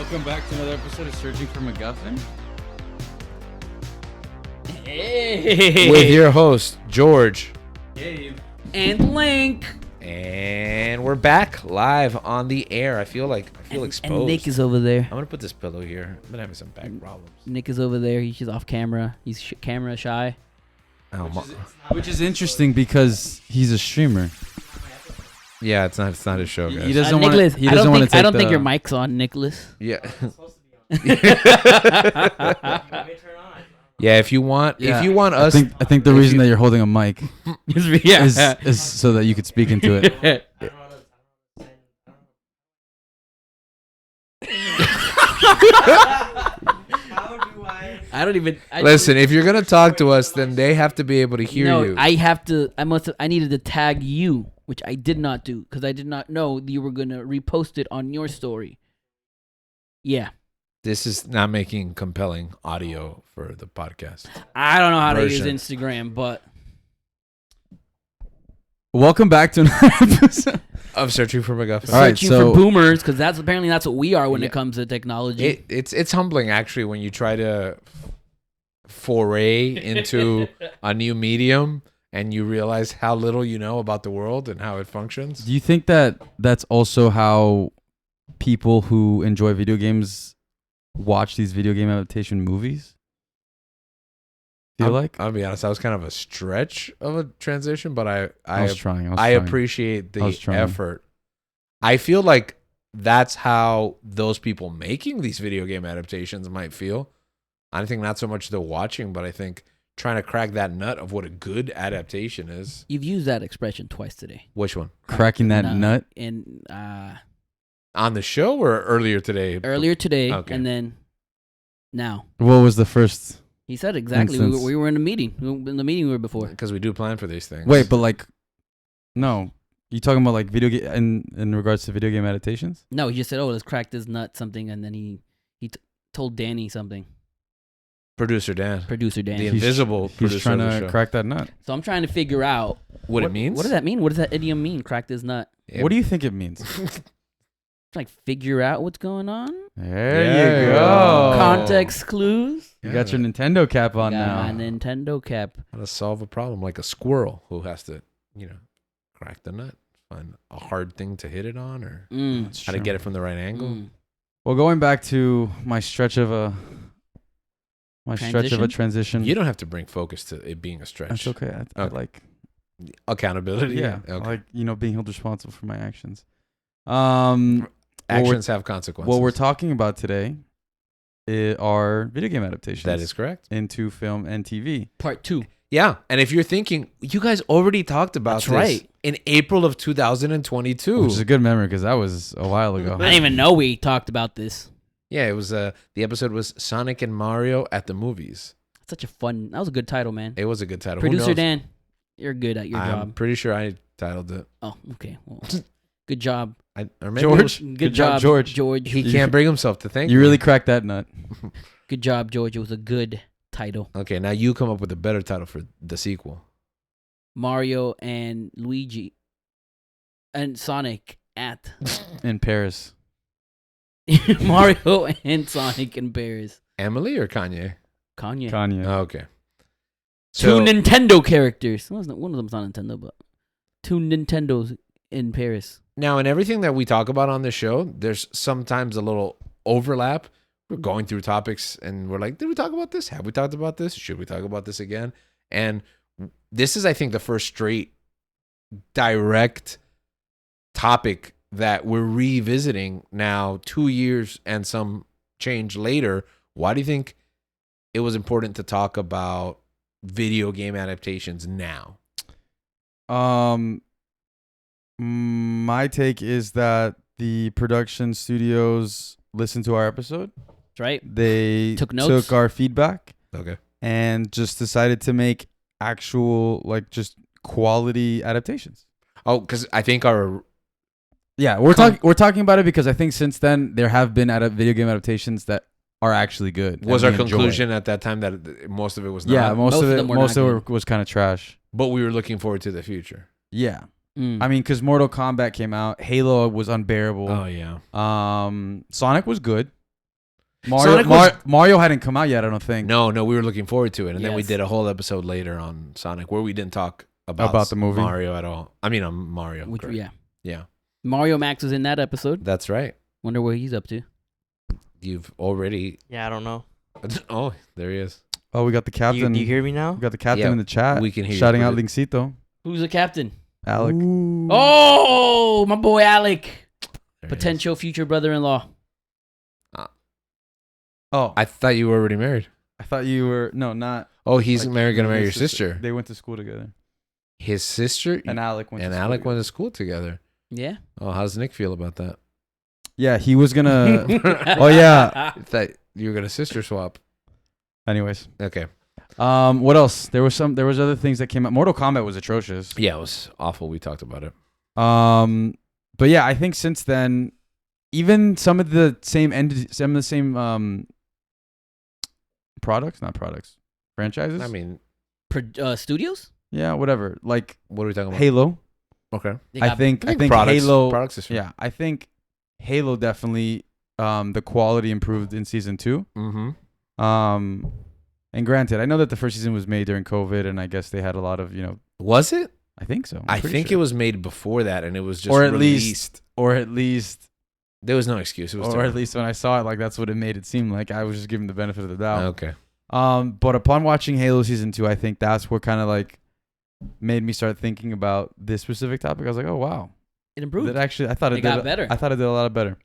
Welcome back to another episode of Searching for McGuffin. Hey. With your host, George. Gabe. And Link. And we're back live on the air. I feel exposed. And Nick is over there. I'm going to put this pillow here. I've been having some back problems. Nick is over there. He's off camera. He's camera shy. Which is interesting because he's a streamer. Yeah, it's not his show, guys. He doesn't want Nicholas, to. He doesn't want to take I don't think your mic's on, Nicholas. Yeah. Yeah, if you want us, I think the reason that you're holding a mic Yeah. is so that you could speak into it. listen, if you're gonna talk to us, then they have to be able to hear you. I needed to tag you, which I did not do because I did not know you were gonna repost it on your story. Yeah. This is not making compelling audio for the podcast. I don't know how version. to use Instagram, but Welcome back to another episode. I'm searching for McGuffin. All right, searching so- for boomers because that's what we are when Yeah. it comes to technology. It's humbling actually when you try to foray into a new medium and you realize how little you know about the world and how it functions. Do you think that that's also how people who enjoy video games watch these video game adaptation movies? I'll be honest, that was kind of a stretch of a transition, but I was trying. appreciate the effort. I feel like that's how those people making these video game adaptations might feel. I think not so much the watching, but I think trying to crack that nut of what a good adaptation is. You've used that expression twice today. Which one? Cracking that nut? And On the show or earlier today? earlier today, Okay. and then now. What was the first? He said exactly. Instance. We were in a meeting. In the meeting we were before. Because we do plan for these things. Wait, but like, no. You talking about like video game in regards to video game adaptations? No, he just said, "Oh, let's crack this nut," something, and then he told Danny something. Producer Dan. Producer Danny. The invisible producer He's trying of the to show. crack that nut. So I'm trying to figure out What it means? What does that mean? What does that idiom mean? Crack this nut. Yeah. What do you think it means? Like figure out what's going on. There you go. go. Context clues. You got your Nintendo cap on Got now. my Nintendo cap. How to solve a problem like a squirrel who has to, crack the nut, find a hard thing to hit it on, or Mm. how to get it from the right angle. Mm. Well, going back to my stretch of a Transition? transition. You don't have to bring focus to it being a stretch. That's okay. I Okay. like Accountability. yeah. Okay. I like being held responsible for my actions. Actions have consequences. What we're talking about today are video game adaptations. That is correct. into film and TV. Part 2. Yeah, and if you're thinking, you guys already talked about That's this right. in April of 2022. Which is a good memory because that was a while ago. I didn't even know we talked about this. Yeah, it was. The episode was Sonic and Mario at the movies. Such a fun. That was a good title, man. It was a good title. Who Producer knows? Dan, you're good at your I'm job. pretty sure I titled it. Oh, okay. Well, good job, Or maybe George? it was- good job, George. he can't bring himself to thank You me. really cracked that nut. Good job, George. It was a good title. Okay, now you come up with a better title for the sequel. Mario and Luigi and Sonic at In Paris. Mario and Sonic in Paris. Emily or Kanye? Kanye. Kanye. Oh, okay. Two Nintendo characters. One of them's not Nintendo, but two Nintendos in Paris. Now, in everything that we talk about on this show, there's sometimes a little overlap. We're going through topics and we're like, did we talk about this? Have we talked about this? Should we talk about this again? And this is, I think, the first straight direct topic that we're revisiting now 2 years and some change later. Why do you think it was important to talk about video game adaptations now? My take is that the production studios listened to our episode. That's right. They Took notes. took our feedback Okay. and just decided to make actual, like, just quality adaptations. Oh, because I think our Yeah, we're talking about it because I think since then there have been video game adaptations that are actually good. was and our we enjoy. conclusion at that time that most of it was not. Yeah, most of them were most not of it was kind of trash. But we were looking forward to the future. Yeah. Mm. I mean, because Mortal Kombat came out, Halo was unbearable. Oh yeah. Sonic was good. Mario hadn't come out yet, I don't think. No, we were looking forward to it, and then we Yes. did a whole episode later on Sonic where we didn't talk about the movie. Mario at all. I mean, Mario. Which, correct. yeah. Mario Max was in that episode. That's right. Wonder what he's up to. You've already. Yeah, I don't know. Oh, there he is. Oh, we got the captain. Do you hear me now? We got the captain Yeah, in the chat. we can hear you, shouting out but Linksito. Who's the captain? Alec. Oh, my boy Alec. There he is. Potential future brother-in-law. Oh, I thought you were already married. I thought you were not. Oh, he's like, gonna marry your his sister. They went to school together. His sister And Alec went. and to school Alec together. went to school together. Yeah. Oh, how's Nick feel about that? Yeah, he was gonna. Oh, yeah. I thought you were gonna sister swap. Anyways, Okay. what else? There was other things that came out. Mortal Kombat was atrocious. Yeah, it was awful. We talked about it. But yeah, I think since then, even some of the same franchises. I mean, Studios? Yeah, whatever. Like what are we talking about? Halo. Okay. They I got- think products, Halo. products is Yeah, I think Halo definitely. The quality improved in season 2. Mm-hmm. And granted, I know that the first season was made during COVID, and I guess they had a lot of Was it? I think so. I think it was made before that, and it was just or at released. least, There was no excuse. It was or at terrible. least when I saw it, like that's what it made it seem like. I was just giving the benefit of the doubt. Okay. But upon watching Halo season 2, I think that's what kind of like made me start thinking about this specific topic. I was like, oh wow, It improved. that actually I thought It got better. I thought it did a lot better.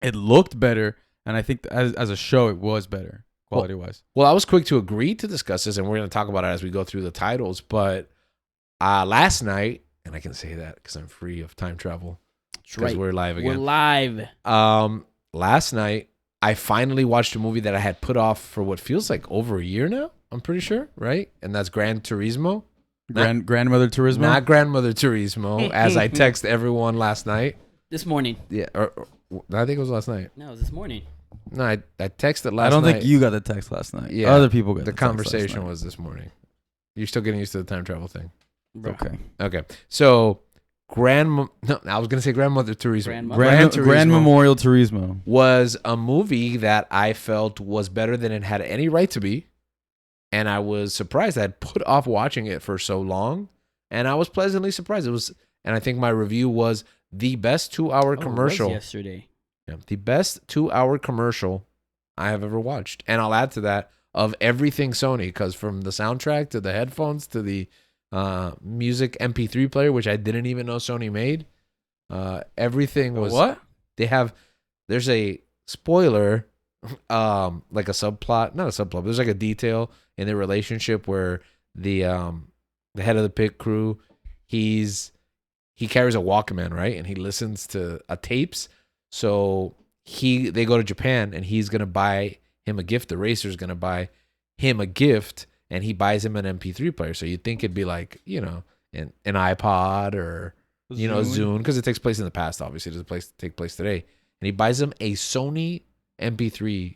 It looked better, and I think as a show, it was better quality wise. Well, I was quick to agree to discuss this, and we're going to talk about it as we go through the titles. But last night, and I can say that because I'm free of time travel That's because right. we're live We're again. live. Last night, I finally watched a movie that I had put off for what feels like over a year now. I'm pretty sure, right? And that's Gran Turismo. Grandmother Turismo. Not Grandmother Turismo, as I text everyone last night. This morning. Yeah, or I think it was last night. No, it was this morning. No, I texted last night. I don't think you got the text last night. Yeah. Other people got The the text last conversation night. was this morning. You're still getting used to the time travel thing. Bro. Okay. Okay. So, I was going to say Grandmother Turismo. Grandmother. Grand Turismo Memorial Turismo. was a movie that I felt was better than it had any right to be. And I was surprised. I'd put off watching it for so long. And I was pleasantly surprised. And I think my review was the best 2-hour commercial. It was yesterday. Yeah, the best 2-hour commercial I have ever watched. And I'll add to that of everything Sony, because from the soundtrack to the headphones to the music MP3 player, which I didn't even know Sony made, everything was. What? There's a spoiler, like a subplot, not a subplot, but there's like a detail in the relationship where the head of the pit crew, he carries a Walkman, right? And he listens to tapes. So they go to Japan and he's gonna buy him a gift. The racer's gonna buy him a gift, and he buys him an MP3 player. So you'd think it'd be like, an iPod or Zune, because it takes place in the past. Obviously, it doesn't take place today. And he buys him a Sony MP3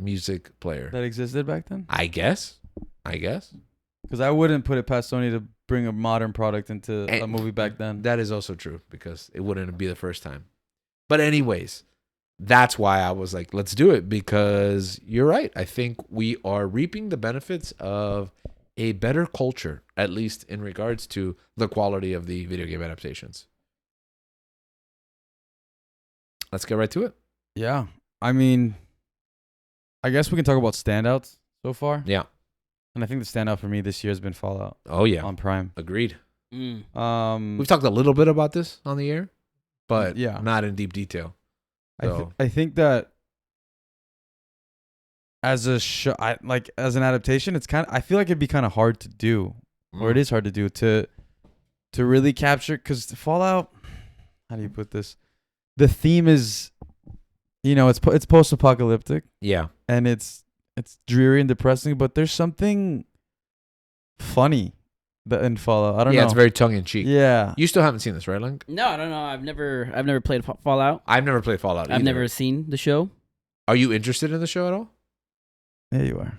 music player. That existed back then? I guess. Because I wouldn't put it past Sony to bring a modern product into a movie back then. That is also true, because it wouldn't be the first time. But anyways, that's why I was like, let's do it, because you're right. I think we are reaping the benefits of a better culture, at least in regards to the quality of the video game adaptations. Let's get right to it. Yeah. I mean, I guess we can talk about standouts so far. Yeah. And I think the standout for me this year has been Fallout Oh, yeah. on Prime. Agreed. Mm. We've talked a little bit about this on the air, but Yeah. not in deep detail. So. I think that as a show, as an adaptation, I feel like it'd be kind of hard to do, or it is hard to do to really capture, because Fallout, how do you put this? The theme is, it's post-apocalyptic. Yeah. And it's dreary and depressing, but there's something funny in Fallout. I don't know. Yeah, it's very tongue in cheek. Yeah. You still haven't seen this, right, Link? No, I don't know. I've never played Fallout. I've never played Fallout either. I've never seen the show. Are you interested in the show at all? There you are.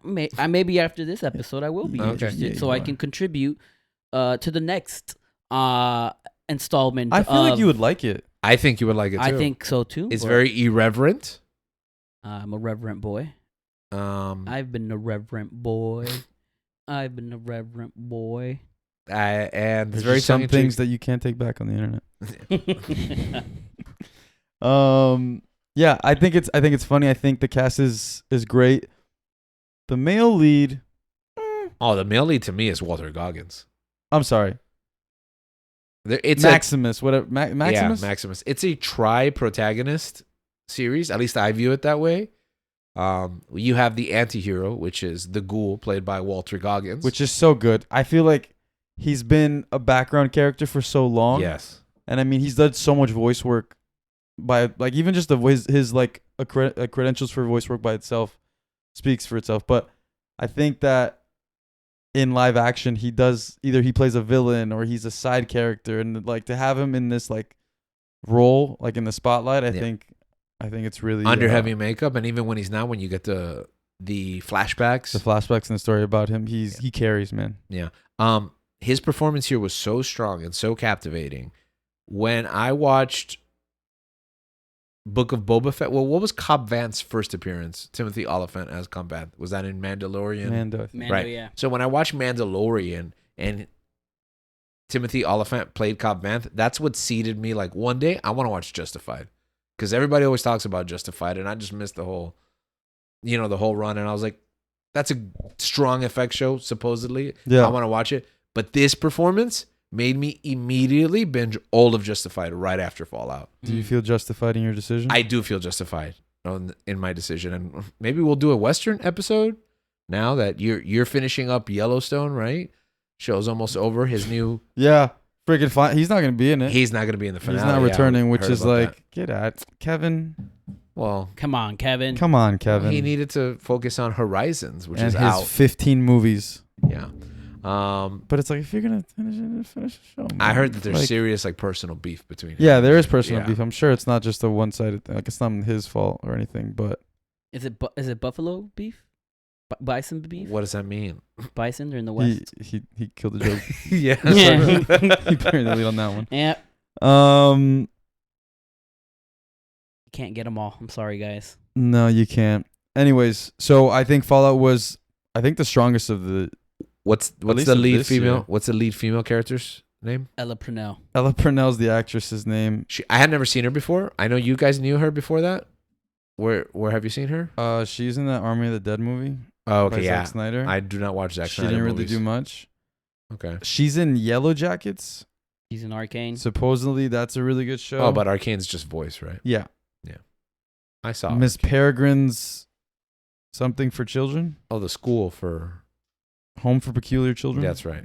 Maybe after this episode, I will be Okay. interested, Yeah, so you I are. can contribute to the next installment. I feel like you would like it. I think you would like it too. I think so too. It's but very irreverent. I'm a reverent boy. I've been a reverent boy. I've been a reverent boy. And There's it's very just some tongue-in-cheek. things that you can't take back on the internet. Yeah, I think it's funny. I think the cast is great. The male lead, Oh, the male lead to me is Walter Goggins. I'm sorry, It's Maximus. Whatever, Maximus. Yeah, Maximus. It's a tri-protagonist series. At least I view it that way. You have the anti-hero, which is the Ghoul, played by Walter Goggins. Which is so good. I feel like he's been a background character for so long. Yes. And I mean, he's done so much voice work by like even just the voice, his like credentials for voice work by itself speaks for itself. But I think that in live action, he does either he plays a villain or he's a side character, and like to have him in this like role, like in the spotlight, I think it's really Under heavy makeup, and even when he's not, when you get the flashbacks, the flashbacks in the story about him, he carries, man. Yeah. His performance here was so strong and so captivating. When I watched Book of Boba Fett, well, what was Cobb Vanth's first appearance? Timothy Olyphant as Cobb Vanth. Was that in Mandalorian? Mando, Right. Yeah. So when I watched Mandalorian and Timothy Olyphant played Cobb Vanth, that's what seeded me. Like one day, I want to watch Justified, because everybody always talks about Justified, and I just missed the whole run. And I was like, that's a strong effect show, supposedly. Yeah. I want to watch it. But this performance made me immediately binge all of Justified right after Fallout. Do you feel justified in your decision? I do feel justified in my decision, and maybe we'll do a Western episode now that you're finishing up Yellowstone, right? Show's almost over. His new freaking fine. He's not gonna be in it. he's not going to be in the finale. He's not returning, which heard is about like that. get at Kevin. Well, Come on, Kevin. Come on, Kevin. he needed to focus on Horizons, which and is his out. 15 movies. Yeah. But it's like if you're gonna finish the show. Man. I heard that there's Like, serious like personal beef between him. Yeah, there is personal Yeah. beef. I'm sure it's not just a one-sided thing. Like it's not his fault or anything. But Is it buffalo beef? Bison beef? What does that mean? Bison? They're in the he west. he killed the joke. Yeah. He buried the lead on that one. Yeah. Um, Can't get them all. I'm sorry, guys. no, you can't. Anyways, so I think Fallout was the strongest of the. What's least the of lead this female? year. What's the lead female character's name? Ella Purnell. Ella Purnell's the actress's name. I had never seen her before. I know you guys knew her before that. Where have you seen her? She's in that Army of the Dead movie. Oh, by okay, yeah. Zack Snyder. I do not watch Zack She Snyder didn't really movies. do much. Okay. She's in Yellow Jackets. He's in Arcane. Supposedly, that's a really good show. Oh, but Arcane's just voice, right? yeah, I saw Miss Arcane. Peregrine's something for children. Oh, the school for. Home for Peculiar Children. That's right.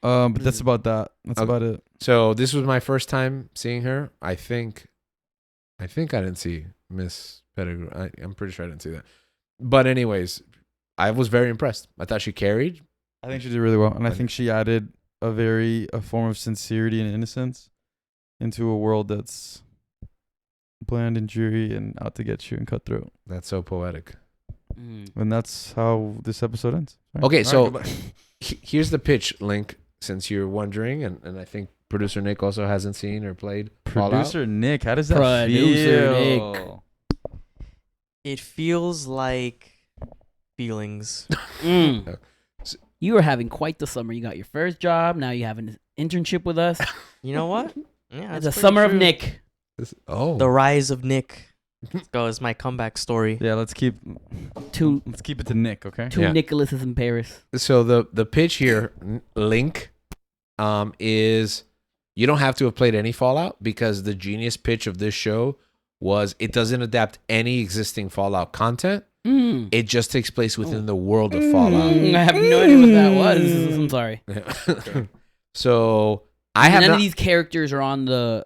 But that's about that. That's Okay. about it. So this was my first time seeing her. I think I didn't see Miss Pettigrew. I'm pretty sure I didn't see that. But anyways, I was very impressed. I thought she carried. I think she did really well, and I think she added a form of sincerity and innocence into a world that's bland and dreary and out to get you and cutthroat. That's so poetic. And that's how this episode ends. All Okay, All so goodbye. Here's the pitch, Link, since you're wondering, and I think producer Nick also hasn't seen or played Fallout. Producer Nick, how does that Producer feel? Nick. It feels like feelings. You were having quite the summer. You got your first job. Now you have an internship with us. You know what? Yeah, It's that's a pretty summer of true. Nick. Oh. The rise of Nick. Let's go. It's my comeback story. Yeah, let's keep Two it to Nick, okay? Yeah. Nicholases in Paris. So the pitch here, Link, is you don't have to have played any Fallout, because the genius pitch of this show was it doesn't adapt any existing Fallout content. It just takes place within the world of Fallout. I have no idea what that was. I'm sorry. So I have None not, of these characters are on the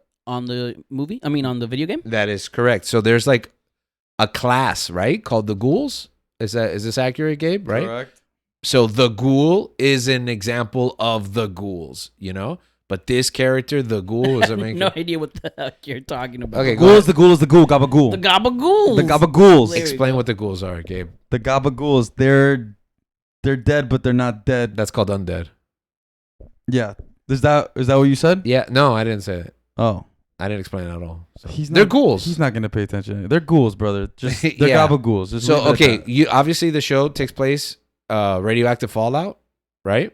movie. I mean, on the video game. that is correct. So there's like a class, right, called the Ghouls. Is this accurate, Gabe? Right. Correct. So the Ghoul is an example of the Ghouls, you know. But this character, the Ghoul, is I a have main. no idea what the heck you're talking about. Okay, go Ghoul ahead. is the ghoul is the ghoul, Gabagool. The Gabagouls. The Gabagouls. There you Explain go. what the Ghouls are, Gabe. The Gabagouls, they're dead, but they're not dead. That's called undead. Yeah. Is that what you said? Yeah, no, I didn't say it. Oh. I didn't explain it at all. So. He's They're not, ghouls. He's not gonna pay attention. They're ghouls, brother. Just they're Yeah. Gabagouls. Just So leave it at okay, that. you obviously the show takes place radioactive fallout, right?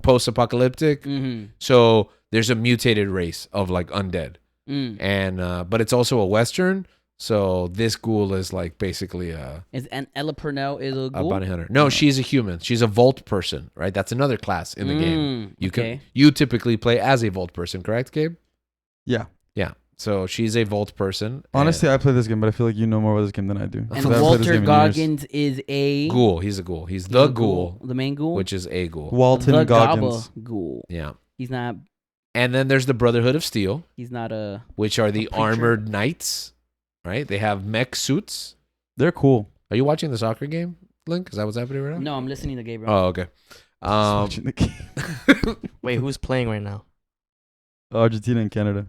Post-apocalyptic. Mm-hmm. So there's a mutated race of like undead, Mm. and but it's also a western. So this ghoul is like basically Is Ella Purnell is a a ghoul? bounty hunter. No, she's a human. She's a vault person, right? That's another class in the game. You okay. you typically play as a vault person, correct, Gabe? Yeah. Yeah. So she's a vault person. Honestly, I play this game, but I feel like you know more about this game than I do. And 'Cause I haven't played this Walter game in years. Goggins is a ghoul. He's a ghoul. He's he's the a ghoul, the main ghoul, which is a ghoul. Walton the Goggins. Gaba ghoul. Yeah. He's not. And then there's the Brotherhood of Steel, He's not a. which are the preacher. armored knights, right? They have mech suits. They're cool. Are you watching the soccer game, Link? Is that what's happening right now? No, I'm listening to Gabriel. Oh, okay. Just watching the game. Wait, who's playing right now? Argentina and Canada.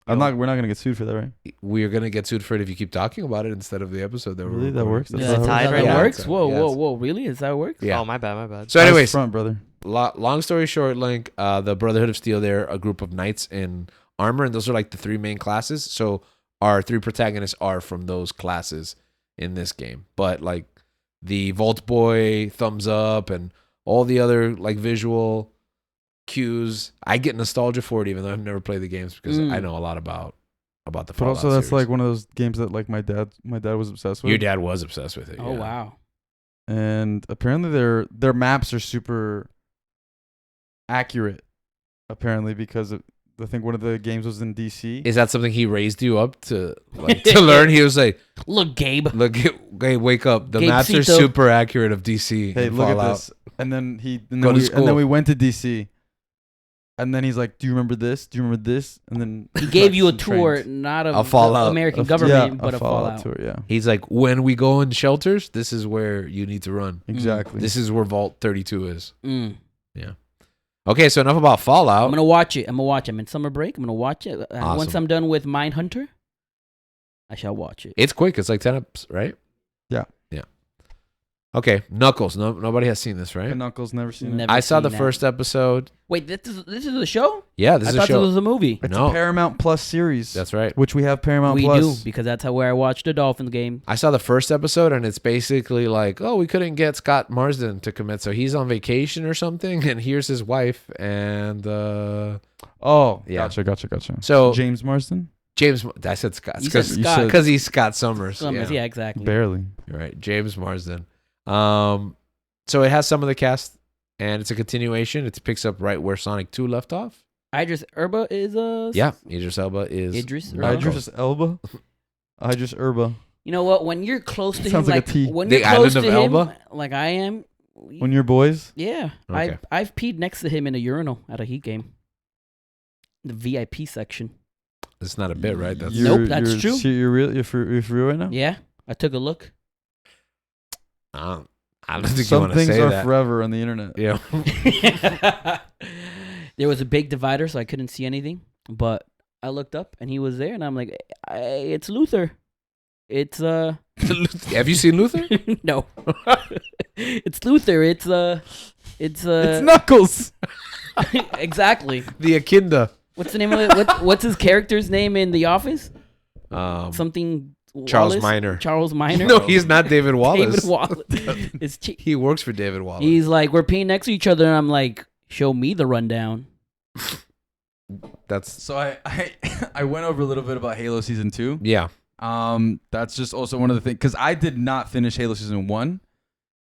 We're not gonna get sued for that, right? We are gonna get sued for it if you keep talking about it instead of the episode that Really? we're That works? recording. That's Is it how it tied works? right that now? works. Yeah, Whoa, yes. whoa, whoa! Really? Is that how it works? Yeah. Oh, my bad, my bad. So, Eyes anyways, front, brother. long story short, Link, the Brotherhood of Steel, they're a group of knights in armor, and those are like the three main classes. So our three protagonists are from those classes in this game. But like the Vault Boy, Thumbs Up, and all the other like visual cues, I get nostalgia for it, even though I've never played the games because I know a lot about the But Fallout also, that's series. like one of those games that like my dad was obsessed with. Your dad was obsessed with it. Oh yeah. wow. And apparently their maps are super accurate. Apparently, because I think one of the games was in DC. Is that something he raised you up to like to learn? He was like, Look, Gabe. "Look, hey, wake up! The Gabe maps are Cito. super accurate of DC." Hey, and look Fallout." at this. And then Go to and school. then we went to DC. And then he's like, "Do you remember this? Do you remember this?" And then He gave you a some tour, trains. not of A Fallout. the American A- government, yeah, but a Fallout. tour. Yeah, He's like, when we go in shelters, this is where you need to run. exactly. This is where Vault 32 is. Mm. Okay, so enough about Fallout. I'm gonna watch it. I'm in summer break. I'm gonna watch it. Awesome. Once I'm done with Mindhunter, I shall watch it. It's quick. It's like 10 eps, right? Yeah. Yeah. Okay, Knuckles. Nobody has seen this, right? And Knuckles never seen it. Never I saw the seen that. first episode. Wait, this is a show? Yeah, this I is a thought show. this was a movie. It's No. a Paramount Plus series. That's right. Which we have Paramount We Plus. do because that's where I watched the Dolphins game. I saw the first episode, and it's basically like, oh, we couldn't get Scott Marsden to commit, so he's on vacation or something, and here's his wife, and Oh, Yeah. gotcha. So James Marsden? James, I said Scott, You said You said- because he's Scott Summers. Summers, yeah, exactly. Barely. You're right, James Marsden. So it has some of the cast, and it's a continuation. It picks up right where Sonic 2 left off. Idris Elba is a Yeah, Idris Elba is Idris Knuckles. Elba? Idris Elba? Idris Elba. You know what? When you're close to him, Sounds like a like T. when The you're close island to of him, Elba? like I am. When you're boys? Yeah, Okay. I've peed next to him in a urinal at a Heat game. The VIP section. It's not a bit, right? That's Nope, that's true. You're real. You're for real right now. Yeah, I took a look. I don't think you Some want to things say are that. forever on the internet. Yeah. There was a big divider, so I couldn't see anything. But I looked up, and he was there, and I'm like, "It's Luther. It's Have you seen Luther? no, it's Luther. It's It's Knuckles. exactly. The Akinda. What's the name of it? What's his character's name in The Office? Um, Something. Charles Wallace? Minor. Charles Minor. No, he's not David Wallace. David Wallace. It's He works for David Wallace. He's like, we're peeing next to each other, and I'm like, show me the rundown. That's So I went over a little bit about Halo Season 2. yeah. That's just also one of the things, because I did not finish Halo Season 1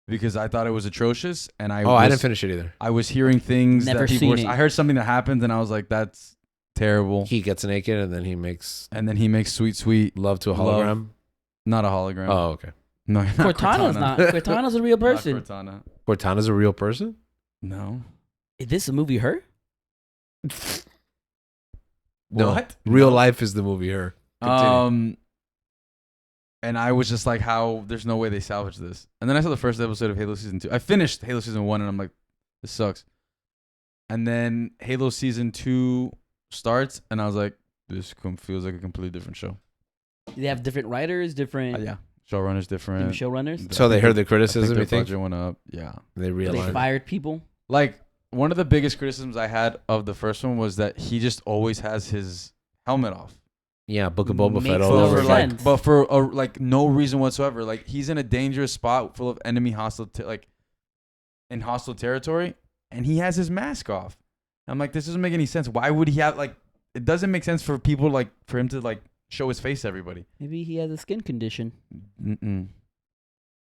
because I thought it was atrocious, and I didn't finish it either. I was hearing things Never that people were, seen it. I heard something that happened, and I was like, that's terrible. He gets naked and then he makes And then he makes sweet, love to a Love. hologram. not a hologram. Oh, okay. No, not Cortana's not. Cortana's a real Not person. Cortana. Cortana's a real person? No. Is this a movie? Her? No. What? Real No. life is the movie Her. Continue. And I was just like, how? There's no way they salvaged this. And then I saw the first episode of Halo Season 2. I finished Halo Season 1, and I'm like, this sucks. And then Halo Season 2 starts, and I was like, this feels like a completely different show. Do they have different writers, different Yeah, showrunner's different. showrunners? So they heard the I criticism, think you their think? budget went up. Yeah. They They realized. fired people. Like, one of the biggest criticisms I had of the first one was that he just always has his helmet off. Yeah, Book of Boba Fett Makes all no over sense. again. But for like no reason whatsoever. Like he's in a dangerous spot full of enemy hostile in hostile territory, and he has his mask off. I'm like, this doesn't make any sense. Why would he have like? It doesn't make sense for people like for him to like show his face to everybody. Maybe he has a skin condition. Mm-mm.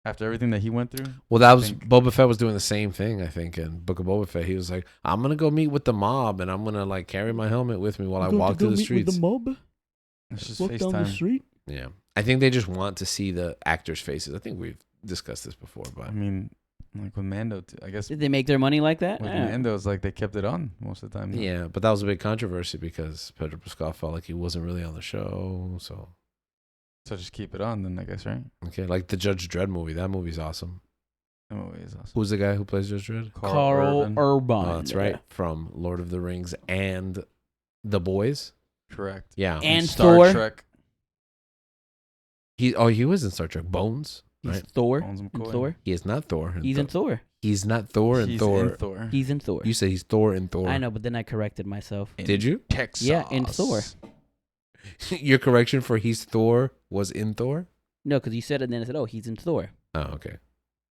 After everything that he went through. Well, that was Boba Fett was doing the same thing, I think, in Book of Boba Fett. He was like, I'm gonna go meet with the mob, and I'm gonna like carry my helmet with me while I walk through the streets. mob. It's just Walk down the FaceTime. street. Yeah, I think they just want to see the actors' faces. I think we've discussed this before, but I mean, like with Mando, too. I guess Did they make their money like that? with Yeah. Mando, it's like they kept it on most of the time. yeah, but that was a big controversy because Pedro Pascal felt like he wasn't really on the show. So So just keep it on then, I guess, right? okay, like the Judge Dredd movie. That movie's awesome. That movie is awesome. Who's the guy who plays Judge Dredd? Carl Urban. Oh, that's right, from Lord of the Rings and The Boys. Correct. Yeah, And Star Thor. Trek. he was in Star Trek. Bones. He's Right. Thor. Bones In McCoy. Thor. He is not Thor. He's in Thor. He's not Thor in He's Thor. in Thor. He's in Thor. You said he's Thor in Thor. I know, but then I corrected myself. In Did you? Texas. Yeah, in Thor. Your correction for he's Thor was in Thor? No, because you said it, and then I said, "Oh, he's in Thor." Oh, okay.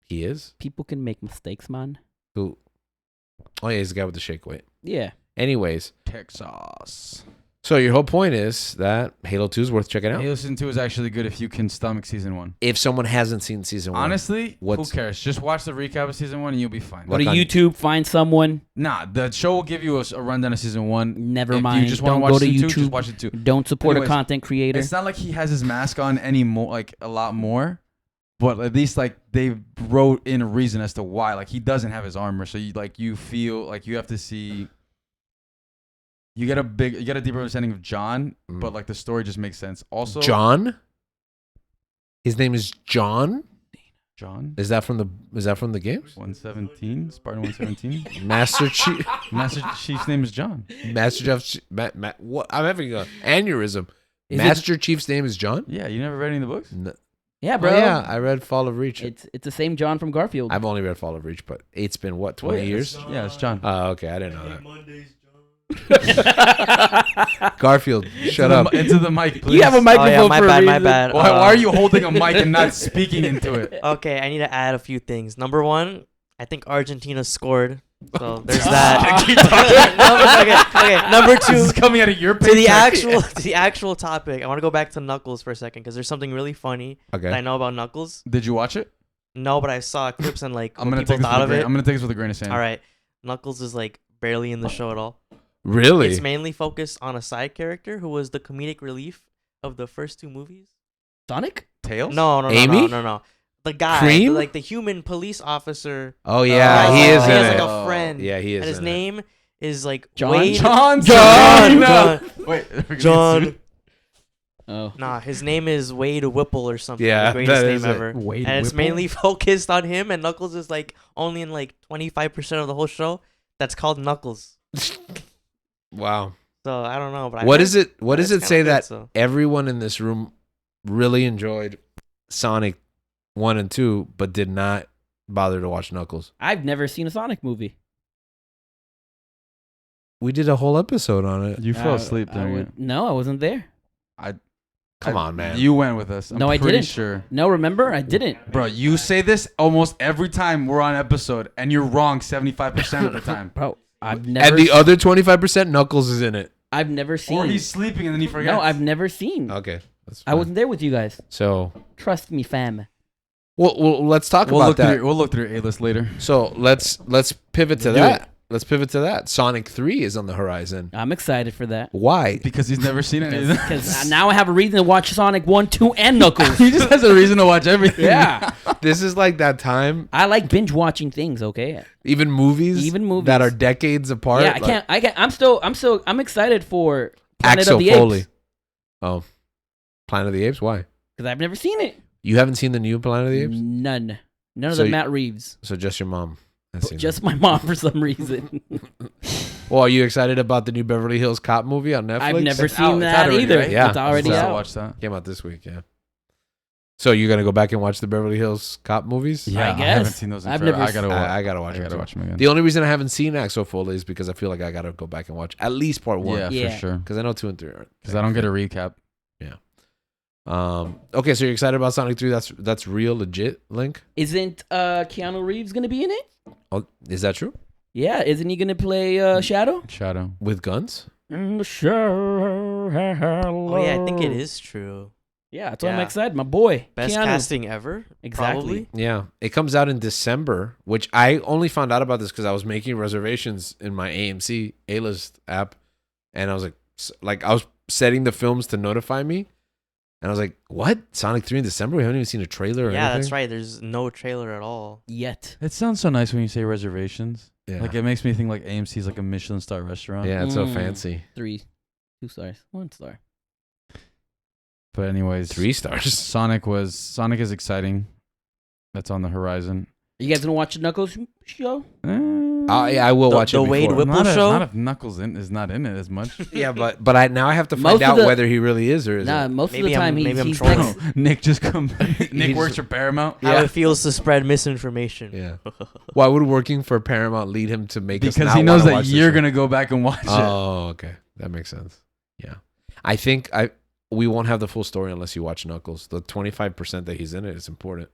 He is? People can make mistakes, man. Who? Oh, yeah, he's the guy with the shake weight. Yeah. Anyways, Texas. so your whole point is that Halo 2 is worth checking out. Halo Season 2 is actually good if you can stomach Season 1. If someone hasn't seen season 1. Honestly, who What's- cares? Just watch the recap of Season 1 and you'll be fine. Go to Like on- YouTube, find someone. Nah, the show will give you a rundown of Season 1. Never If mind. you just want to Don't watch go to Season 2, just YouTube. watch it too. Don't support Anyways, a content creator. It's not like he has his mask on anymore, like a lot more, but at least like they wrote in a reason as to why. Like he doesn't have his armor, so you feel like you have to see. You get a deeper understanding of John, Mm. but like the story just makes sense. Also, John? His name is John? John Is that from the games? 117, Spartan 117. Master Chief. Master Chief's name is John. Master Chief. What? I'm having an aneurysm. Is it- Master Chief's name is John? Yeah, you never read any of the books? No. Yeah, Oh, bro. yeah, I read Fall of Reach. It's the same John from Garfield. I've only read Fall of Reach, but it's been what, 20 Well, years? Yeah, it's John. Oh, okay, I didn't know that. Garfield, shut up. Into the mic, please. You have a Oh microphone yeah, my for a bad, my reason. bad. Why are you holding a mic and not speaking into it? Okay, I need to add a few things. Number one, I think Argentina scored. So there's that. okay. Number This two, is coming out of your to the paycheck. actual topic. I want to go back to Knuckles for a second because there's something really funny that I Okay. know about Knuckles. Did you watch it? No, but I saw clips and like I'm what gonna people take this thought with of a it. grain. I'm gonna take this with a grain of sand. All right, Knuckles is like barely in the show at all. Really? It's mainly focused on a side character who was the comedic relief of the first two movies. Sonic? Tails? No. Amy? No. The guy, Cream? like the human police officer. Oh, yeah, Oh, he is he in has it. like a friend. Yeah, he is And his in it. name is like John? Wade. John. John. Wait. John. Oh. Nah, his name is Wade Whipple or something. Yeah, the greatest that name is it. ever. Wade And it's Whipple? mainly focused on him, and Knuckles is like only in like 25% of the whole show. That's called Knuckles. Wow. So I don't know, but What does it it's say kinda good, that so. everyone in this room really enjoyed Sonic 1 and 2, but did not bother to watch Knuckles? I've never seen a Sonic movie. We did a whole episode on it. You fell asleep during it. No, I wasn't there. Come on, man. You went with us. I'm No, I pretty didn't. sure. No, remember? I didn't. Bro, you say this almost every time we're on episode, and you're wrong 75% of the time. Bro, I've never And the other 25%, Knuckles is in it. I've never seen. Or he's sleeping and then he forgets. No, I've never seen. Okay. That's I fine. wasn't there with you guys. So, Trust me, fam. well, let's talk We'll about look that. through. We'll look through your A-list later. So let's pivot to Do that. it. Let's pivot to that. Sonic 3 is on the horizon. I'm excited for that. Why? Because he's never seen it. Because now I have a reason to watch Sonic 1, 2, and Knuckles. he just has a reason to watch everything. Yeah. This is like that time, I like binge watching things, okay? even movies Even that are decades apart. Yeah, I can't. I'm excited for Planet Axel of the Foley. Apes. Oh, Planet of the Apes? Why? Because I've never seen it. You haven't seen the new Planet of the Apes? None of So the you- Matt Reeves. So just your mom. has seen Just my mom for some reason. it. Well, are you excited about the new Beverly Hills Cop movie on Netflix? I've never It's out- seen it's that out already, either. right? Yeah, It's already it's I'll out. watch that. Came out this week, yeah. So you're gonna go back and watch the Beverly Hills Cop movies? Yeah, I guess. haven't seen those in I've forever. never I gotta watch. I gotta watch I them. gotta too. watch them again. The only reason I haven't seen Axel Foley is because I feel like I gotta go back and watch at least part 1. Yeah, Yeah. for sure. Because I know 2 and 3 aren't. Because I don't get a recap. Okay, so you're excited about Sonic 3? That's real legit, Link? Isn't Keanu Reeves gonna be in it? Oh, is that true? Yeah, isn't he gonna play Shadow? Shadow. With guns? In the show. Oh yeah, I think it is true. Yeah, that's why I'm Yeah. excited. My boy, Best Keanu. casting ever. Exactly. Probably. Yeah. It comes out in December, which I only found out about this because I was making reservations in my AMC A-List app. And I was like, I was setting the films to notify me. And I was like, what? Sonic 3 in December? We haven't even seen a trailer or Yeah, anything? that's right. There's no trailer at all. Yet. It sounds so nice when you say reservations. Yeah. Like it makes me think like AMC is like a Michelin star restaurant. Yeah, it's so Mm. fancy. 3, 2 stars, 1 star. But anyways, 3 stars. Sonic is exciting. That's on the horizon. You guys gonna watch the Knuckles show? Yeah, I will watch the it Wade before. Whipple show? Not if Knuckles is not in it as much. Yeah, but I have to Most find of out the- whether he really is or isn't. Nah, most Maybe of the time maybe I'm he's trolling. next. Nick just come. Nick He's- works for Paramount. How Yeah. it feels to spread misinformation. Yeah. Why would working for Paramount lead him to make us Because not he knows wanna that watch the you're show? gonna go back and watch it. Oh, okay. That makes sense. Yeah. I think we won't have the full story unless you watch Knuckles. The 25% that he's in it is important.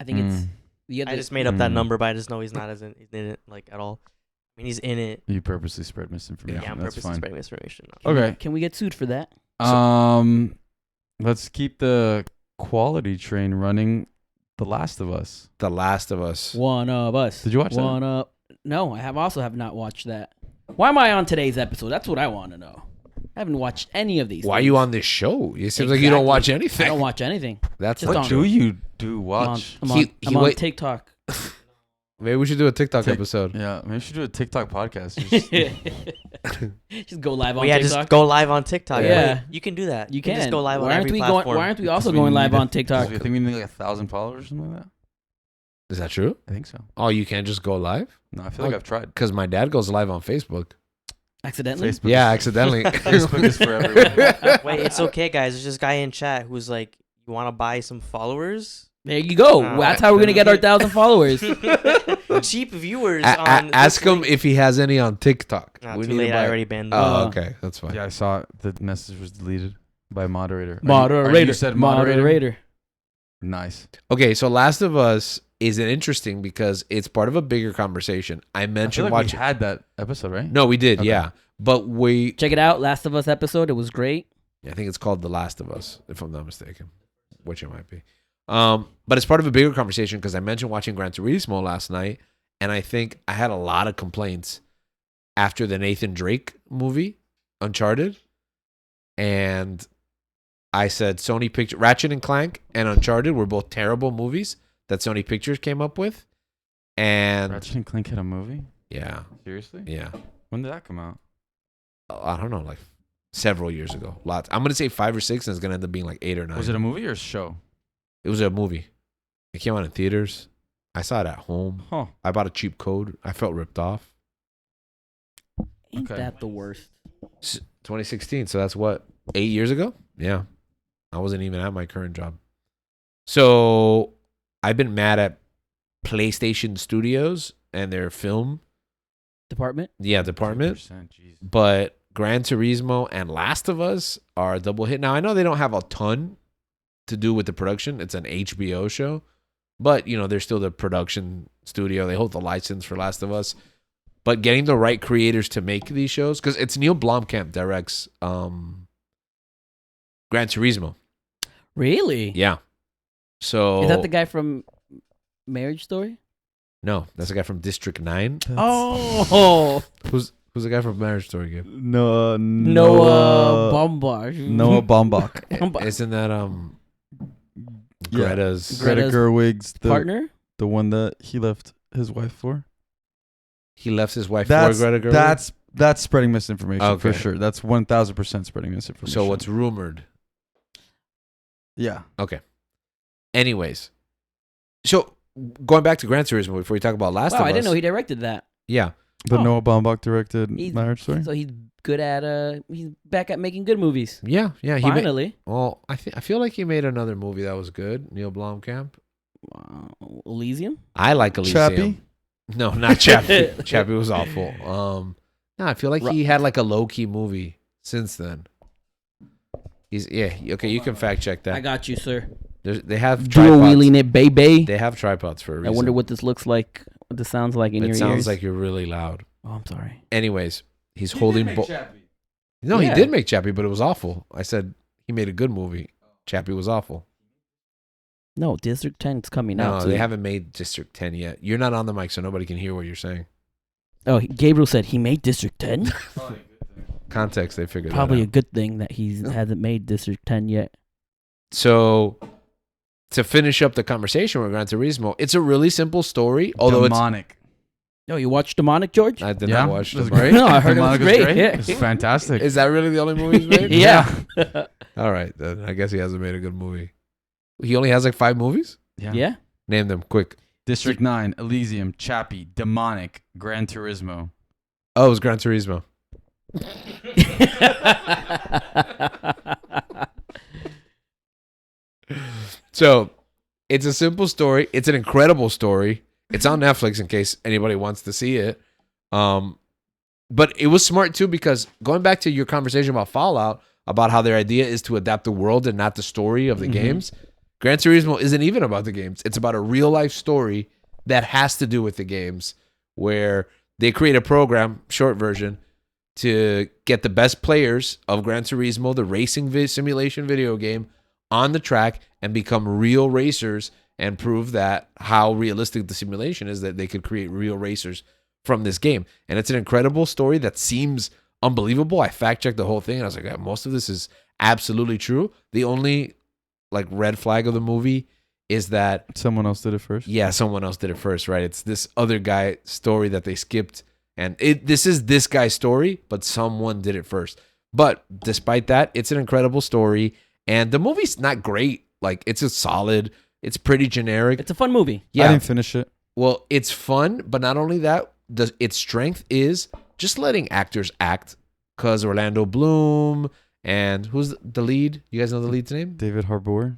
I think it's. Mm. Yeah, I just made up that Mm. number, but I just know he's not in it like at all. I mean, he's in it. You purposely spread misinformation. Yeah, I'm That's purposely fine. spreading misinformation. Okay. Can we get sued for that? Let's keep the quality train running. The Last of Us. The Last of Us. One of us. Did you watch that? One up. No, I have not watched that. Why am I on today's episode? That's what I want to know. I haven't watched any of these. Why are things. you on this show? It seems like you don't Exactly. watch I anything. don't watch anything. That's Just not on- Do true. you do watch? I'm on wait- TikTok. Maybe we should do a TikTok Tik- episode. Yeah, maybe we should do a TikTok podcast. Just go live on Well, yeah, TikTok. just go live on TikTok. Yeah. You can do that. You can can just go live on why aren't every we platform. going? Why aren't we also Because we going live need on it. TikTok? I think we need like 1,000 followers or something like that. Is that true? I think so. Oh, you can't just go live? No, I feel like Oh. I've tried. Because my dad goes live on Facebook. Accidentally. Facebook. Yeah, is- accidentally. Facebook is for everyone. Wait, it's okay, guys. There's this guy in chat who's like, "You want to buy some followers? There you go. Wow. That's how we're gonna get our 1,000 followers. Cheap viewers on." Ask this him link." if he has any on TikTok. Nah, We too need to late. buy- I already banned them. Oh, okay. That's fine. Yeah, I saw it. The message was deleted by moderator. Moderator. You said moderator. Moderator. Nice. Okay, so Last of Us is an interesting because it's part of a bigger conversation. I I feel mentioned like watching. we had that episode, right? No, we did, Okay. yeah. But Check it out. Last of Us episode. It was great. I think it's called The Last of Us, if I'm not mistaken, which it might be. But it's part of a bigger conversation because I mentioned watching Gran Turismo last night, and I think I had a lot of complaints after the Nathan Drake movie, Uncharted, and I said Sony Pictures, Ratchet and Clank and Uncharted were both terrible movies that Sony Pictures came up with, and Ratchet and Clank had a movie? yeah, Seriously? yeah, When did that come out? I don't know, like several years ago. Lots. I'm gonna say 5 or 6, and it's gonna end up being like 8 or 9. Was it a movie or a show? It was a movie. It came out in theaters. I saw it at home. Huh. I bought a cheap code. I felt ripped off. Ain't Okay. that the worst? 2016. So that's what, 8 years ago? Yeah. I wasn't even at my current job. So I've been mad at PlayStation Studios and their film, Department. department. 2%, jeez. But Gran Turismo and Last of Us are a double hit. Now, I know they don't have a ton to do with the production. It's an HBO show. But, you know, they're still the production studio. They hold the license for Last of Us. But getting the right creators to make these shows, because it's Neil Blomkamp directs Gran Turismo. Really? Yeah. So Is that the guy from Marriage Story? No, that's the guy from District 9. Oh, Who's the guy from Marriage Story, Gabe? Noah Bombard. Noah Baumbach. Isn't that Yeah. Greta's Greta Greta's Gerwig's partner. the one that he left his wife for. He left his wife That's for Greta Gerwig? that's spreading misinformation for Okay. sure. That's 1,000% spreading misinformation. So what's rumored? Yeah. Anyways. So going back to Gran Turismo before we talk about Last Wow, of Us. I didn't know he directed that. Yeah. The Oh. Noah Baumbach directed He's- Marriage Story. So he's good at he's back at making good movies. Yeah. He made, Finally. well, I feel like he made another movie that was good. Neil Blomkamp. Elysium. I like Elysium. Chappie? No, not Chappie. Chappie was awful. No, I feel like Ru- he had like a low key movie since then. He's okay. You can fact check I that. got you, sir. They have Dual tripods. wheeling it, baby. They have tripods for a I reason. wonder what this looks like. What this sounds like in it your sounds ears. like you're really loud. Oh, I'm sorry. Anyways, he's holding. No, Yeah. he did make Chappie, but it was awful. I said he made a good movie. Chappie was awful. No, District 10 is coming out. No, too. they haven't made District 10 yet. You're not on the mic, so nobody can hear what you're saying. Oh, Gabriel said he made District 10. Context, they figured Probably a that out. good thing that he hasn't made District 10 yet. So, to finish up the conversation with Gran Turismo, it's a really simple story. Although Demonic. Yo, you watched Demonic, George? I did Yeah, not watch it was the great. No, I heard it was Demonic great. Yeah. It's fantastic. Is that really the only movie he's made? Yeah. All right, then I guess he hasn't made a good movie. He only has like 5 movies? Yeah. Name them quick. District 9, Elysium, Chappie, Demonic, Gran Turismo. Oh, it was Gran Turismo. So, it's a simple story. It's an incredible story. It's on Netflix in case anybody wants to see it. But it was smart too because going back to your conversation about Fallout, about how their idea is to adapt the world and not the story of the games, Gran Turismo isn't even about the games. It's about a real life story that has to do with the games where they create a program, short version, to get the best players of Gran Turismo, the racing simulation video game, on the track and become real racers and prove that how realistic the simulation is that they could create real racers from this game. And it's an incredible story that seems unbelievable. I fact checked the whole thing and I was like, most of this is absolutely true. The only like red flag of the movie is that Someone else did it first. yeah, someone else did it first, right? It's this other guy story that they skipped. And this is this guy's story, but someone did it first. But despite that, it's an incredible story. And the movie's not great. Like, it's a solid, it's pretty generic. It's a fun movie. I Yeah. didn't finish it. Well, it's fun, but not only that, its strength is just letting actors act. Because Orlando Bloom and who's the lead? You guys know the lead's name? David Harbour.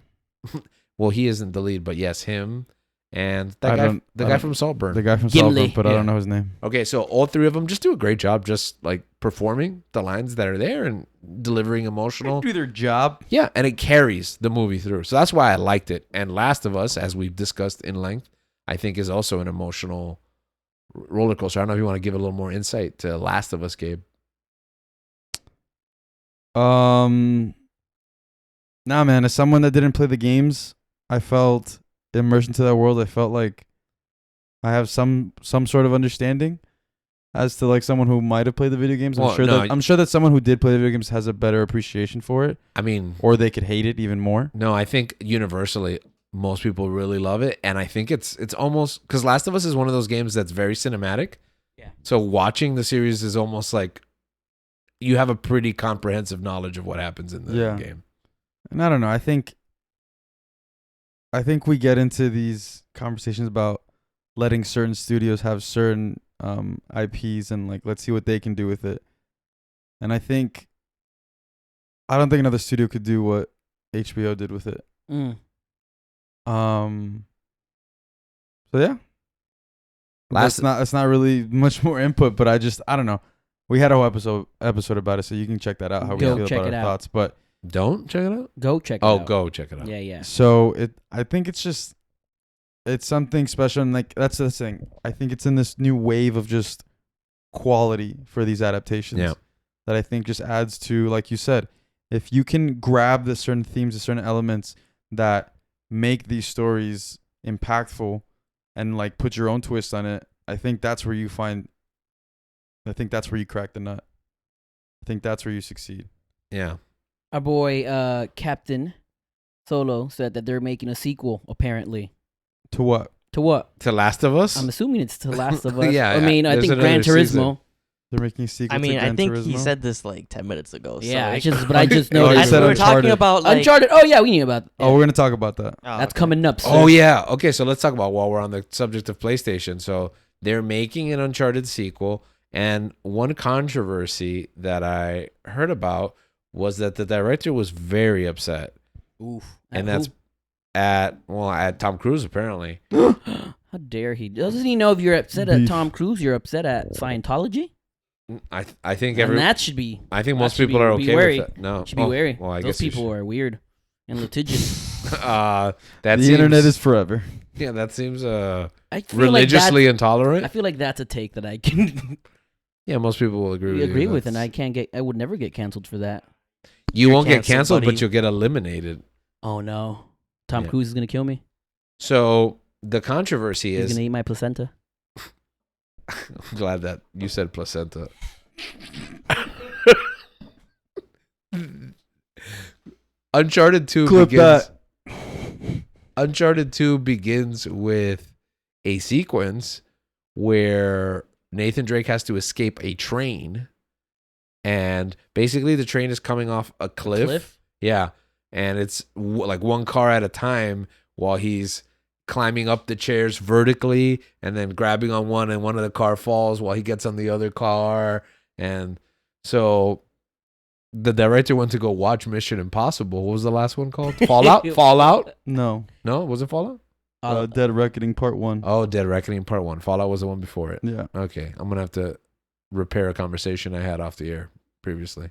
Well, he isn't the lead, but yes, him. And I the don't- guy from Saltburn. The guy from Gimli. Saltburn, but I Yeah. don't know his name. Okay, so all three of them just do a great job just like performing the lines that are there and delivering emotional. Do their job. Yeah, and it carries the movie through. So that's why I liked it. And Last of Us, as we've discussed in length, I think is also an emotional roller coaster. I don't know if you want to give a little more insight to Last of Us, Gabe. Nah, man. As someone that didn't play the games, I felt immersed into that world. I felt like I have some sort of understanding as to like someone who might have played the video games. Well, no, I'm sure that someone who did play the video games has a better appreciation for it, I mean, or they could hate it even more. no, I think universally most people really love it, and I think it's almost because Last of Us is one of those games that's very cinematic. Yeah. So watching the series is almost like you have a pretty comprehensive knowledge of what happens in the Yeah. game. And I don't know. I think we get into these conversations about letting certain studios have certain IPs and like let's see what they can do with it. And I don't think another studio could do what HBO did with it. Mm. So yeah. It's not really much more input, but I don't know. We had a whole episode about it, so you can check that out. How Go we feel check about it our out. thoughts, but Don't check it out. Go check it Oh, out. go check it out. Yeah, yeah. so I think it's something special, and like that's the thing. I think it's in this new wave of just quality for these adaptations. Yeah. That I think just adds to, like you said, if you can grab the certain themes, the certain elements that make these stories impactful, and like put your own twist on it, I think that's where you crack the nut. I think that's where you succeed. Yeah. Our boy Captain Solo said that they're making a sequel, apparently. To what? To what? To Last of Us? I'm assuming it's to Last of Us. Yeah, I mean, I there's think Gran another season. Turismo. They're making a sequel I mean, to Gran I think Turismo? he said this like 10 minutes ago. Yeah, so, I like, just Oh, noticed. you I said we were talking Uncharted. about like Uncharted. Oh yeah, we knew about. Oh, we're gonna talk about that. Oh, That's okay. coming up. Soon. Oh, yeah. Okay, so let's talk about while we're on the subject of PlayStation. So they're making an Uncharted sequel. And one controversy that I heard about was that the director was very upset. Oof. And that's at Tom Cruise, apparently. How dare he? Doesn't he know if you're upset at Beef. Tom Cruise, you're upset at Scientology? I think And that should be. I think that most should people be- are be okay wary. with that. No. Should be wary. Well, I Those guess you people are weird and litigious. that The seems, internet is forever. yeah, that seems I feel religiously like intolerant. I feel like that's a take that I can Yeah, most people will agree with you. and I can't get. I would never get canceled for that. You You're won't get canceled, canceled, buddy. but you'll get eliminated. Oh no, Tom Yeah. Cruise is gonna kill me. So the controversy He's is, gonna eat my placenta. I'm glad that you said placenta. Uncharted 2 Clip begins. Uncharted 2 begins with a sequence where Nathan Drake has to escape a train, and basically the train is coming off a cliff. Yeah, and it's like one car at a time while he's climbing up the chairs vertically and then grabbing on one, and one of the car falls while he gets on the other car. And so the director went to go watch Mission Impossible. What was the last one called? Fallout? Fallout? No. No, was it Fallout? Dead Reckoning Part 1. Oh, Dead Reckoning Part 1. Fallout was the one before it. Yeah. Okay, I'm going to have to repair a conversation I had off the air previously.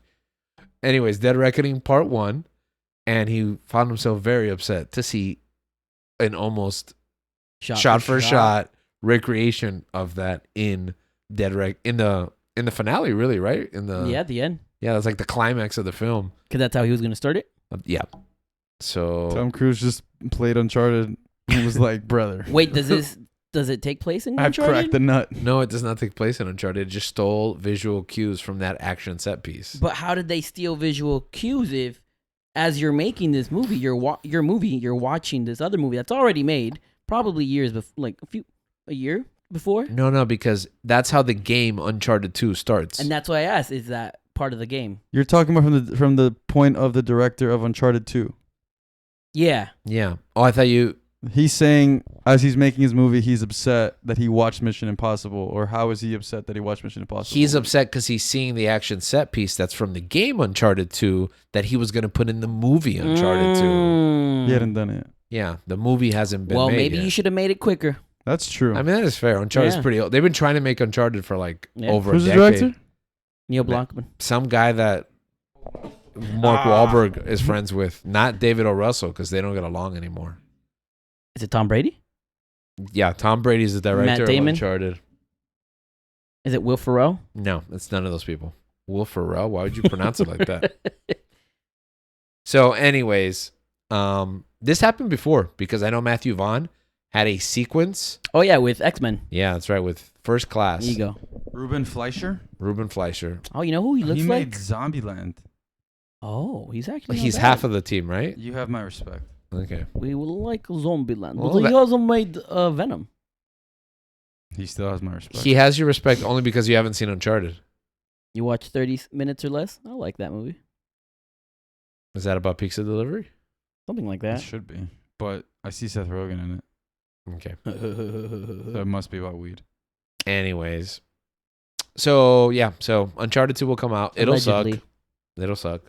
Anyways, Dead Reckoning Part 1, and he found himself very upset to see an almost shot for shot recreation of that in in the finale, really, right? Yeah, at the end, Yeah, that's like the climax of the film. because that's how he was gonna start it. Yeah. So Tom Cruise just played Uncharted and was like, brother, Wait, does it take place in I've Uncharted? cracked the nut. no, it does not take place in Uncharted. It just stole visual cues from that action set piece. But how did they steal visual cues if, as you're making this movie, you're watching this other movie that's already made, probably years before, like a year before? No, because that's how the game Uncharted 2 starts. And that's why I asked, is that part of the game? You're talking about from the point of the director of Uncharted 2. Yeah. Yeah. Oh, I thought you. He's saying as he's making his movie, he's upset that he watched Mission Impossible. Or how is he upset that he watched Mission Impossible? He's upset because he's seeing the action set piece that's from the game Uncharted 2 that he was going to put in the movie Uncharted 2. He hadn't done it. Yeah, the movie hasn't been Well, made maybe yet. you should have made it quicker. That's true. I mean, that is fair. Uncharted's Yeah. pretty old. They've been trying to make Uncharted for like Yeah. over Who's a the decade. director? Neil Blancman. Some guy that Mark Wahlberg is friends with, not David O. Russell, because they don't get along anymore. Is it Tom Brady? Yeah, Tom Brady's the director of Damon? Uncharted. Is it Will Ferrell? No, it's none of those people. Will Ferrell? Why would you pronounce it like that? So, anyways, this happened before because I know Matthew Vaughn had a sequence. Oh yeah, with X-Men. Yeah, that's right, with First Class. There you go. Ruben Fleischer? Ruben Fleischer. Oh, you know who he looks he like? made Zombieland. Oh, he's actually. He's not half bad. of the team, right? You have my respect. Okay. We will like Zombieland, Well, but he that- also made Venom. He still has my respect. He has your respect only because you haven't seen Uncharted. You watch 30 minutes or less? I like that movie. Is that about pizza delivery? Something like It that. should be. But I see Seth Rogen in it. Okay. So it must be about weed. Anyways. So, yeah. So, Uncharted 2 will come out. It'll Allegedly. suck. It'll suck.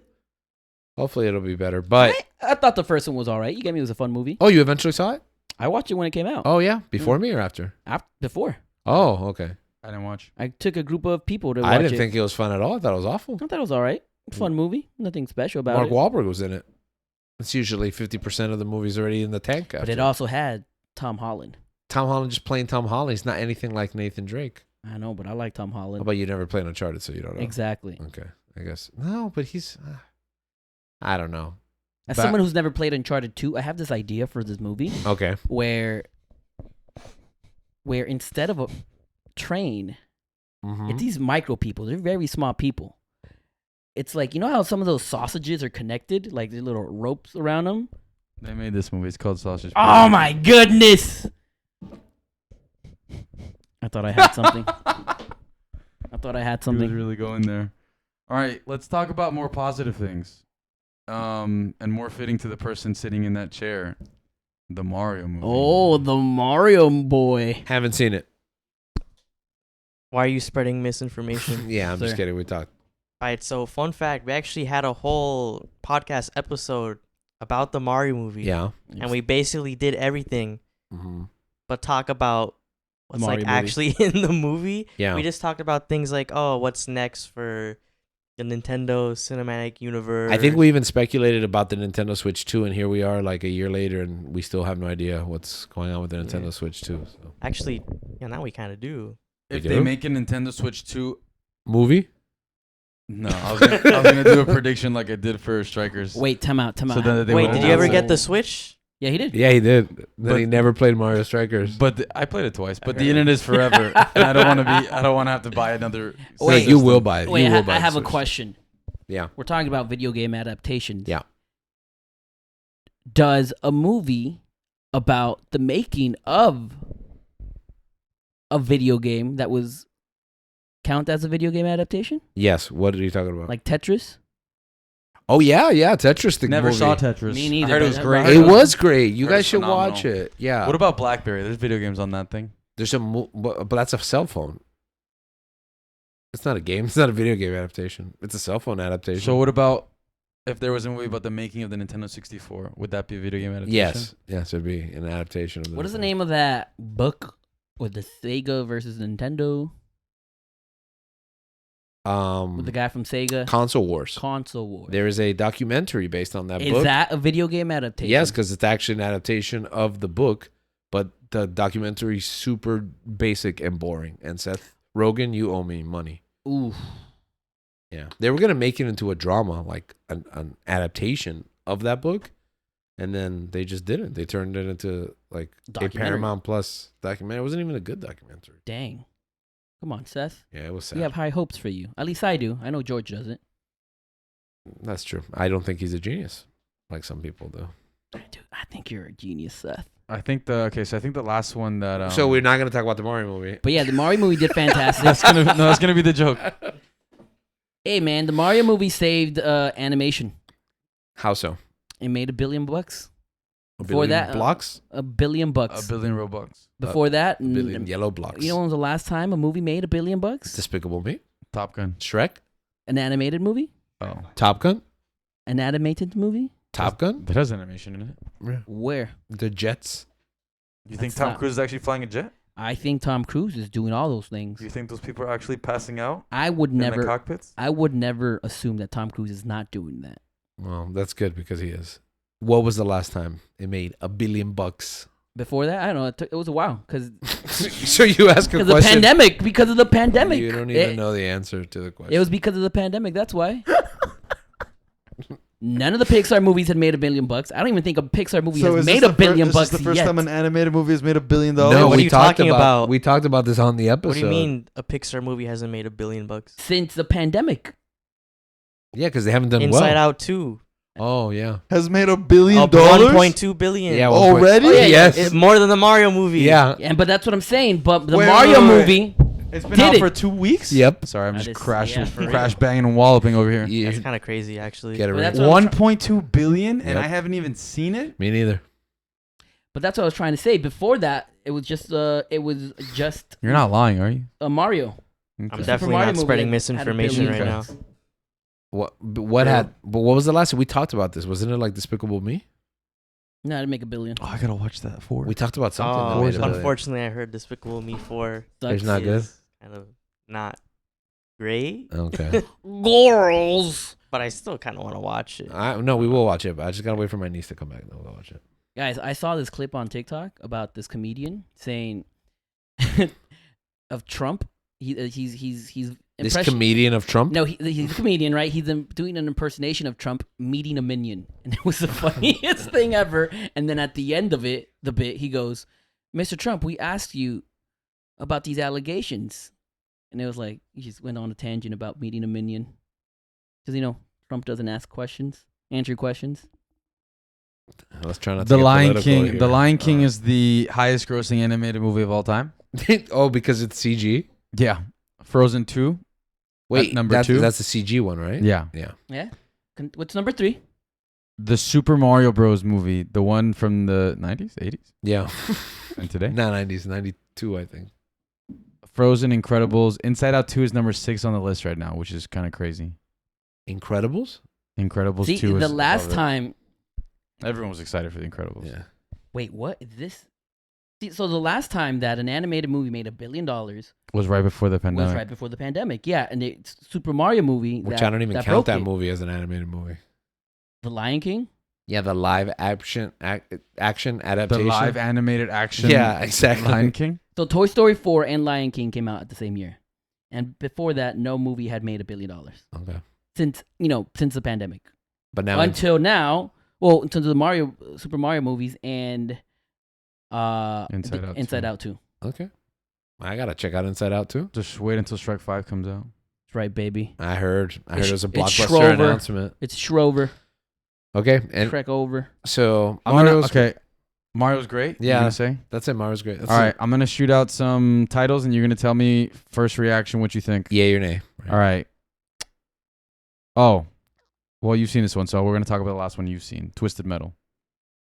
Hopefully, it'll be better. But, I thought the first one was all right. You gave me it was a fun movie. oh, you eventually saw it? I watched it when it came out. Oh, yeah. Before me or after? Before. Oh, okay. I didn't watch. I took a group of people to watch I didn't it. think it was fun at all. I thought it was awful. I thought it was all right. Fun movie. Nothing special about Mark it. Wahlberg was in it. It's usually 50% of the movie's already in the tank. But after. it also had Tom Holland. Tom Holland just playing Tom Holland. He's not anything like Nathan Drake. I know, but I like Tom How Holland. about you never played Uncharted, so you don't know? Exactly. Okay, I guess. No, but he's... I don't know. As But- someone who's never played Uncharted 2, I have this idea for this movie Okay. where instead of a train, Mhm. it's these micro people. They're very small people. It's like, you know how some of those sausages are connected? Like the little ropes around them? They made this movie. It's called Sausage. Oh my goodness! I thought I had something. I thought I had He was something. really going there. All right, let's talk about more positive things. And more fitting to the person sitting in that chair. The Mario movie. Oh, the Mario boy. Haven't seen it. Why are you spreading misinformation? Yeah, I'm just Sir. kidding. We talked. All right, so fun fact, we actually had a whole podcast episode about the Mario movie. Yeah. And we basically did everything Mm-hmm. but talk about what's Mario like movie. actually in the movie. Yeah. We just talked about things like, oh, what's next for the Nintendo Cinematic Universe. I think we even speculated about the Nintendo Switch 2, and here we are like a year later, and we still have no idea what's going on with the Nintendo Yeah. Switch 2. So. Actually, yeah, now we kind of do. If We they do? make a Nintendo Switch 2, Movie? no, I was gonna do a prediction like I did for Strikers. Wait, time out. So then they Wait, won't did you ever announce get it. the Switch? Yeah, he did. Yeah, he did. Then But- he never played Mario Strikers. But I played it twice. But the Okay. internet is forever, and I don't want to be. I don't want to have to buy another. Wait. you will buy it. Wait, you will buy I the have a Switch. question. Yeah. We're talking about video game adaptations. Yeah. Does a movie about the making of a video game that was count as a video game adaptation? Yes. What are you talking about? Like Tetris? Oh yeah, Tetris. The Never movie. saw Tetris. Me neither, I heard it but was great. I It was great. You Heard it guys was should phenomenal. watch it. Yeah. What about BlackBerry? There's video games on that thing. There's but that's a cell phone. It's not a game. It's not a video game adaptation. It's a cell phone adaptation. So what about if there was a movie about the making of the Nintendo 64? Would that be a video game adaptation? yes, it'd be an adaptation of. What is the name of that book with the Sega versus Nintendo? With the guy from Sega? Console Wars. Console Wars. There is a documentary based on that Is book. that a video game adaptation? Yes, because it's actually an adaptation of the book, but the documentary is super basic and boring. And Seth Rogen, you owe me money. Ooh. Yeah, they were gonna make it into a drama, like an adaptation of that book, and then they just didn't. They turned it into like a Documentary. Paramount Plus documentary. It wasn't even a good documentary. Dang. Come on, Seth. Yeah, it was sad. We have high hopes for you. At least I do. I know George doesn't. That's true. I don't think he's a genius, like some people do. Dude, I think you're a genius, Seth. I think the I think the last one that So we're not gonna talk about the Mario movie. But yeah, the Mario movie did fantastic. that's gonna be the joke. Hey man, the Mario movie saved animation. How so? It made $1 billion. A Before billion that, blocks, $1 billion. $1 billion Robux. Before that, a billion yellow blocks. you know when was the last time a movie made $1 billion? Despicable Me, Top Gun. Shrek, An animated movie? Oh, Top Gun, An animated movie? Top Gun, it has animation in it. Where? The Jets. You think That's Tom not- Cruise is actually flying a jet? I think Tom Cruise is doing all those things. Do you think those people are actually passing out I would in the never cockpits? I would never assume that Tom Cruise is not doing that. Well, that's good because he is. What was the last time it made $1 billion? Before that, I don't know. It was a while because So you ask a of the question. pandemic. Because of the pandemic. You don't even It- know the answer to the question. It was because of the pandemic. That's why. None of the Pixar movies had made $1 billion. I don't even think a Pixar movie has made $1 billion This is the first yet. time an animated movie has made $1 billion. no, What are we you talked talking about? We talked about this on the episode. What do you mean a Pixar movie hasn't made $1 billion? Since the pandemic. Yeah, because they haven't done Inside well. Out 2. Oh yeah. has made $1 billion. Oh, $1.2 billion. Yeah. Already? Oh, yeah, yeah. Yes. More than the Mario movie. Yeah. Yeah, but that's what I'm saying. But the Wait, Mario wait, wait. movie, It's been Did out it? for 2 weeks. Yep. Sorry, I'm That just is- crashing, yeah, for real. crash banging and walloping over here. You That's kind of crazy, actually. get it But right. that's what I'm 1.2 billion, and Yep. I haven't even seen it. Me neither. but that's what I was trying to say. Before that, it was just You're not lying, are you? a Mario. I'm Okay. definitely Mario not movie spreading had $1 misinformation billion right now. bucks. What Yeah. had? But what was the last? We talked about this. Wasn't it like Despicable Me? No, I didn't make $1 billion. Oh, I gotta watch that for. We talked about something. that Oh, made $1 billion. unfortunately, I heard Despicable Me 4 It's Sucks. not good. is kind of not great, Okay. Girls. but I still kind of want to watch it. No, we will watch it. But I just gotta wait for my niece to come back. Then we'll watch it. Guys, I saw this clip on TikTok about this comedian saying of Trump. He's This impression- comedian of Trump. No, he's a comedian, right? He's doing an impersonation of Trump meeting a minion, and it was the funniest thing ever. And then at the end of it, the bit, he goes, "Mr. Trump, we asked you about these allegations," and it was like he just went on a tangent about meeting a minion, because Trump doesn't ask questions, answer questions. Let's try not to The get Lion political King. here. The Lion King is the highest-grossing animated movie of all time. Oh, because it's CG. Yeah, Frozen 2. Wait, number that's, 2? That's the CG one, right? Yeah, Yeah. Yeah. What's number 3? the Super Mario Bros. Movie, the one from the 90s, 80s, Yeah. and today. Not 90s, 92, I think. Frozen, Incredibles. Inside Out 2 is number 6 on the list right now, which is kind of crazy. Incredibles? Incredibles See, 2 is the last above it. time. Everyone was excited for The Incredibles. Yeah. Wait, what is this? See, so the last time that an animated movie made $1 billion Was right before the was pandemic. right before the pandemic. Yeah, and it's Super Mario movie. Which that, I don't even that count broke that it. movie as an animated movie. The Lion King. Yeah, the live action The adaptation. live animated action. Yeah, exactly. Lion King. So Toy Story 4 and Lion King came out at the same year, and before that, no movie had made $1 billion Okay. since the pandemic. But now Until now, well, until the Super Mario movies and Inside Out 2. 2. okay. I gotta check out Inside Out too. Just wait until Shrek 5 comes out. That's right, baby. I heard it was a It's blockbuster Schroeder. announcement. It's Schrover. Okay, and Shrek over. so Mario's great. Yeah. You gonna say? That's it. Mario's great. That's All right, I'm gonna shoot out some titles, and you're gonna tell me first reaction what you think. Yay or nay. All right. Oh, well, you've seen this one, so we're gonna talk about the last one you've seen, Twisted Metal.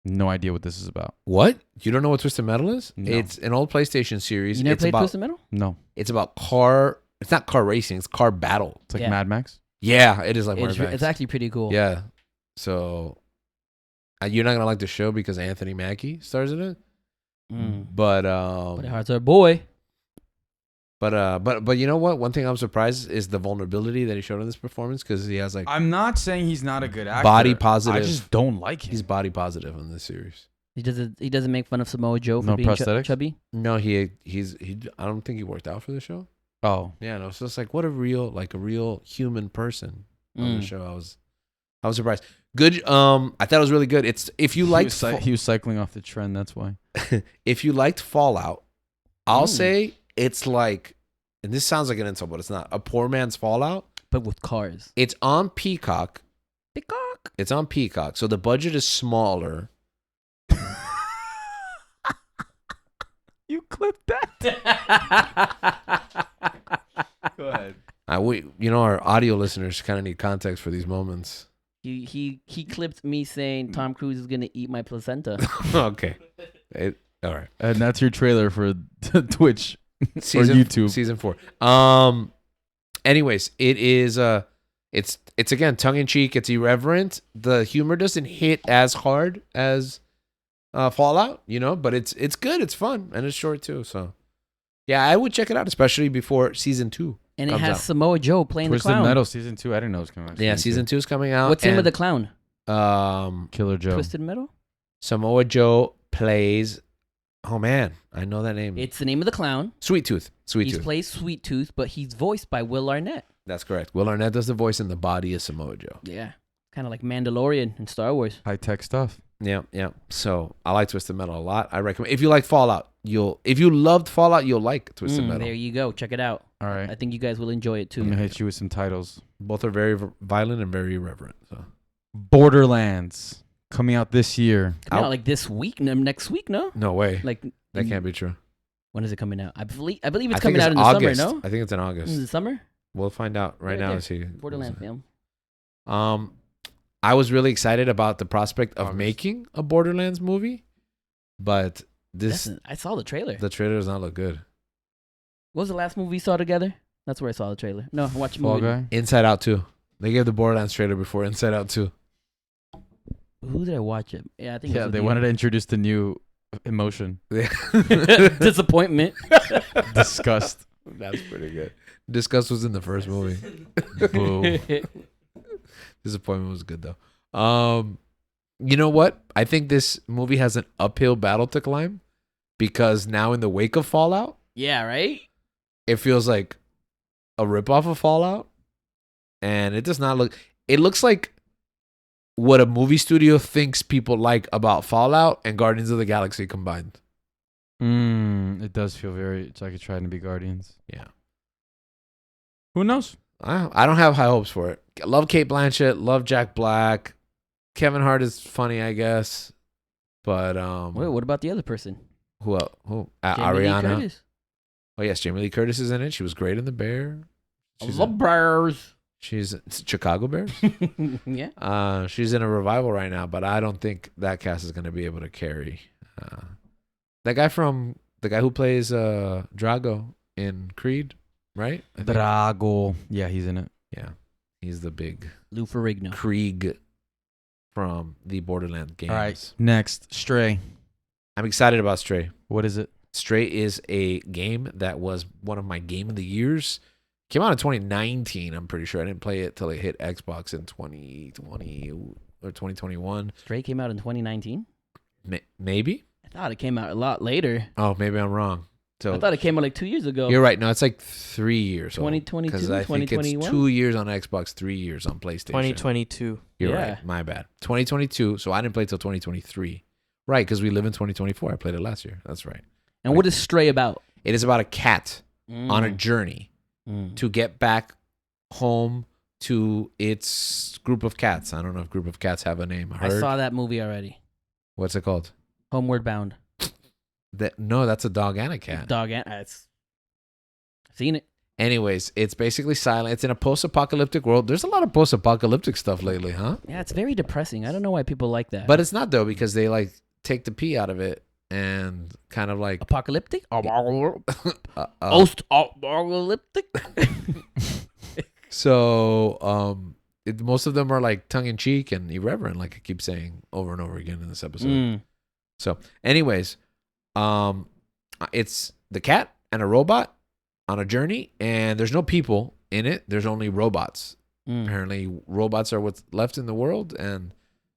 No idea what this is about. What? You don't know what Twisted Metal is? No. It's an old PlayStation series. You never it's played about Twisted Metal? No, it's about car. It's not car racing. It's car battle. it's like Yeah. Mad Max. Yeah, it is like It's, Mad Max. it's actually pretty cool. Yeah. So you're not gonna like the show because Anthony Mackie stars in it. Mm. But But Heart's our boy. but you know what? One thing I'm surprised is the vulnerability that he showed in this performance because he has like I'm not saying he's not a good actor. Body positive. I just don't like him. he's body positive in this series. He doesn't make fun of Samoa Joe for No being prosthetics? chubby. No, he I don't think he worked out for the show. Oh, Yeah, no. So it's like what a real human person on the Mm. show. I was surprised. Good. I thought it was really good. It's if you liked he was cycling off the trend. That's why. if you liked Fallout, I'll Mm. say it's like, and this sounds like an insult, but it's not. A poor man's Fallout. But with cars. It's on Peacock. Peacock. It's on Peacock, so the budget is smaller. You clipped that. Go ahead. Our audio listeners kind of need context for these moments. He clipped me saying Tom Cruise is gonna eat my placenta. Okay. All right. And that's your trailer for Twitch Season, or YouTube. Season 4. Anyways, it is it's again tongue in cheek. It's irreverent. The humor doesn't hit as hard as Fallout, but it's good. It's fun and it's short too. So yeah, I would check it out, especially before season 2. And it comes has out. Samoa Joe playing Twisted the clown. Metal season 2. I didn't know it was coming out. Yeah, season 2 is coming out. What's the name of and, the clown? Killer Joe. Twisted Metal? Samoa Joe plays. Oh man, I know that name. It's the name of the clown. Sweet Tooth. Sweet He Tooth. plays Sweet Tooth, but he's voiced by Will Arnett. That's correct. Will Arnett does the voice, and the body is Samoa Joe. Yeah. Kind of like Mandalorian in Star Wars. High tech stuff. Yeah. So I like Twisted Metal a lot. I recommend. If you like Fallout, if you loved Fallout, you'll like Twisted Metal. There you go. Check it out. All right. I think you guys will enjoy it too. I'm gonna hit you with some titles. Both are very violent and very irreverent. So Borderlands coming out this year. Coming out like this week, next week, no? no way. Like That can't be true. When is it coming out? I believe it's I think coming out in the August. summer, no? I think it's in In August. the summer? We'll find out right Right now. there. And see. Borderland film. I was really excited about the prospect of August. making a Borderlands movie, but I saw the trailer. the trailer does not look good. What was the last movie we saw together? That's where I saw the trailer. No, I watched a Fall movie. Guy. Inside Out 2. They gave the Borderlands trailer before Inside Out 2. Who did I watch it? Yeah, I think. Yeah, they wanted to introduce the new emotion. disappointment. Disgust. That's pretty good. Disgust was in the first movie. Boo. Disappointment was good though. You know what? I think this movie has an uphill battle to climb because now in the wake of Fallout, Yeah, right. it feels like a ripoff of Fallout, and it does not look. It looks like what a movie studio thinks people like about Fallout and Guardians of the Galaxy combined. It does feel it's like it's trying to be Guardians. Yeah. Who knows? I don't have high hopes for it. Love Kate Blanchett, love Jack Black. Kevin Hart is funny, I guess. But Wait, what about the other person? who else? Who? Jamie Lee Ariana. Curtis. Oh yes, Jamie Lee Curtis is in it. She was great in The Bear. The Bears. She's Chicago Bears. Yeah. She's in a revival right now, but I don't think that cast is going to be able to carry. The guy who plays Drago in Creed, right? I think. Drago. Yeah, he's in it. Yeah, he's the big Lou Ferrigno. Krieg from the Borderlands games. All right. Next, Stray. I'm excited about Stray. What is it? Stray is a game that was one of my game of the years. Came out in 2019, I'm pretty sure. I didn't play it till it hit Xbox in 2020 or 2021. Stray came out in 2019. Maybe? I thought it came out a lot later. Oh, maybe I'm wrong. So I thought it came out like 2 years ago. you're right. No, it's like 3 years. 2022, Because I think it's 2021? 2 years on Xbox, 3 years on PlayStation. 2022. You're Yeah. right. My bad. 2022. So I didn't play till 2023. Right, because we live in 2024. I played it last year. That's right. And what is Stray about? It is about a cat on a journey to get back home to its group of cats. I don't know if group of cats have a name. I saw that movie already. What's it called? Homeward Bound. No, that's a dog and a cat. Dog and it's seen it. Anyways, it's basically silent. It's in a post-apocalyptic world. There's a lot of post-apocalyptic stuff lately, huh? Yeah, it's very depressing. I don't know why people like that. But it's not though, because they like take the pee out of it and kind of like apocalyptic? uh, Post-apocalyptic? So most of them are like tongue-in-cheek and irreverent, like I keep saying over and over again in this episode. So anyways, it's the cat and a robot on a journey, and there's no people in it. There's only robots. Apparently robots are what's left in the world, and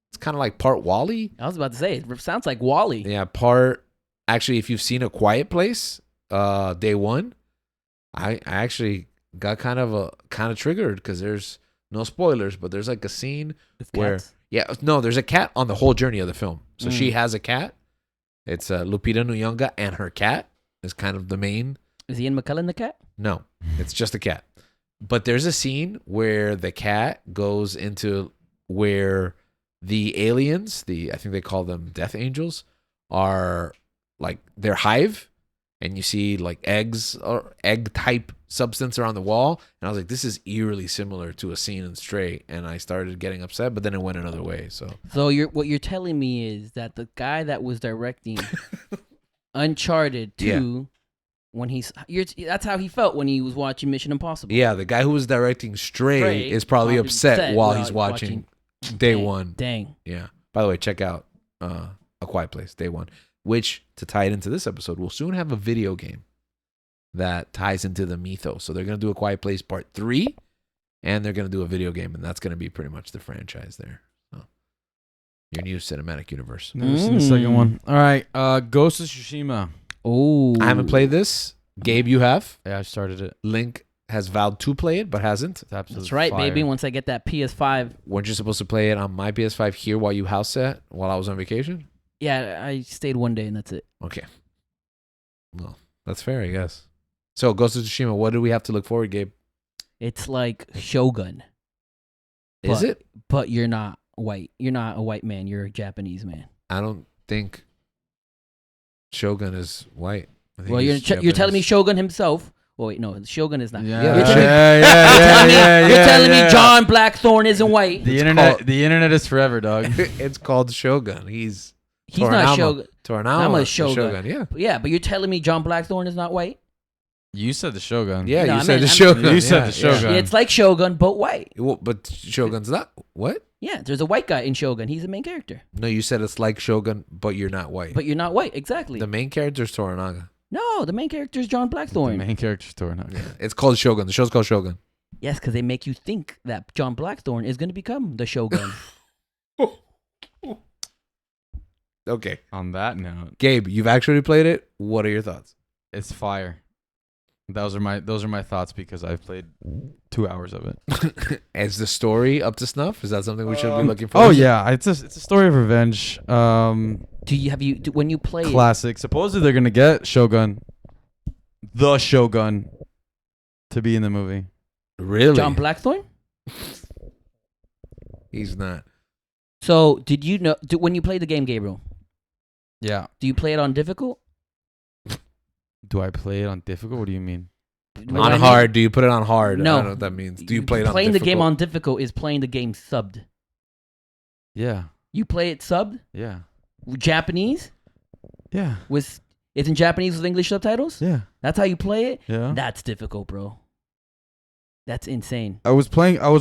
it's kind of like part WALL-E. I was about to say, it sounds like WALL-E. Yeah, part... Actually, if you've seen A Quiet Place, day one, I actually got kind of triggered because there's no spoilers, but there's like a scene where... Yeah, no, there's a cat on the whole journey of the film. So she has a cat. It's Lupita Nyong'o, and her cat is kind of the main... Is Ian McKellen the cat? No, it's just a cat. But there's a scene where the cat goes into where the aliens, I think they call them death angels, are like their hive, and you see like eggs or egg type substance around the wall. And I was like, this is eerily similar to a scene in Stray, and I started getting upset, but then it went another way. So what you're telling me is that the guy that was directing Uncharted 2, when that's how he felt when he was watching Mission Impossible. yeah, the guy who was directing Stray is probably upset while he's watching Day One. Dang. Yeah. By the way, check out A Quiet Place, Day One, which, to tie it into this episode, will soon have a video game that ties into the mythos. So they're going to do A Quiet Place Part 3, and they're going to do a video game, and that's going to be pretty much the franchise there. So your new cinematic universe. Never seen the second one. All right, Ghost of Tsushima. Oh, I haven't played this. Gabe, you have. Yeah, I started it. Link has vowed to play it, but hasn't. It's absolutely that's right, fire. baby. Once I get that PS5. Weren't you supposed to play it on my PS5 here while you house sat while I was on vacation? Yeah, I stayed one day and that's it. Okay. Well, that's fair, I guess. So, Ghost of Tsushima, what do we have to look forward, Gabe? It's like Shogun. Is it? But you're not white. You're not a white man. You're a Japanese man. I don't think Shogun is white. I think Well, you're telling me Shogun himself. Oh wait, no, Shogun is not. Yeah, You're yeah, telling me John Blackthorne isn't white. The internet is forever, dog. It's called Shogun. He's not Shogun. Toranama. I'm a Shogun. Yeah. Yeah, but you're telling me John Blackthorne is not white? You said the Shogun. Yeah, No, you I said mean, the Shogun. You said the Shogun. Yeah, it's like Shogun, but white. Well, but Shogun's not what? Yeah, there's a white guy in Shogun. He's the main character. No, you said it's like Shogun, but you're not white. But you're not white, exactly. The main character is Toranaga. No, the main character is John The Blackthorne. main character story. Not Yeah. It's called Shogun. The show's called Shogun. Yes, because they make you think that John Blackthorne is going to become the Shogun. Okay. On that note, Gabe, you've actually played it. What are your thoughts? it's fire. Those are my thoughts because I've played 2 hours of it. Is the story up to snuff? Is that something we should be looking for? Oh yeah, it's a story of revenge. When you play Classic. Supposedly they're gonna get Shogun, the Shogun, to be in the movie. Really? John Blackthorne? He's not. So, did you know when you play the game, Gabriel? Yeah. Do you play it on difficult? Do I play it on difficult? What do you mean? What I On mean- hard. Do you put it on hard? No. I don't know what that means. Do you play it on playing difficult? the game on difficult is playing the game subbed. Yeah. You play it subbed, Yeah. Japanese Yeah. with It's in Japanese with English subtitles? Yeah. That's how you play it? Yeah. That's difficult, bro. That's insane. I was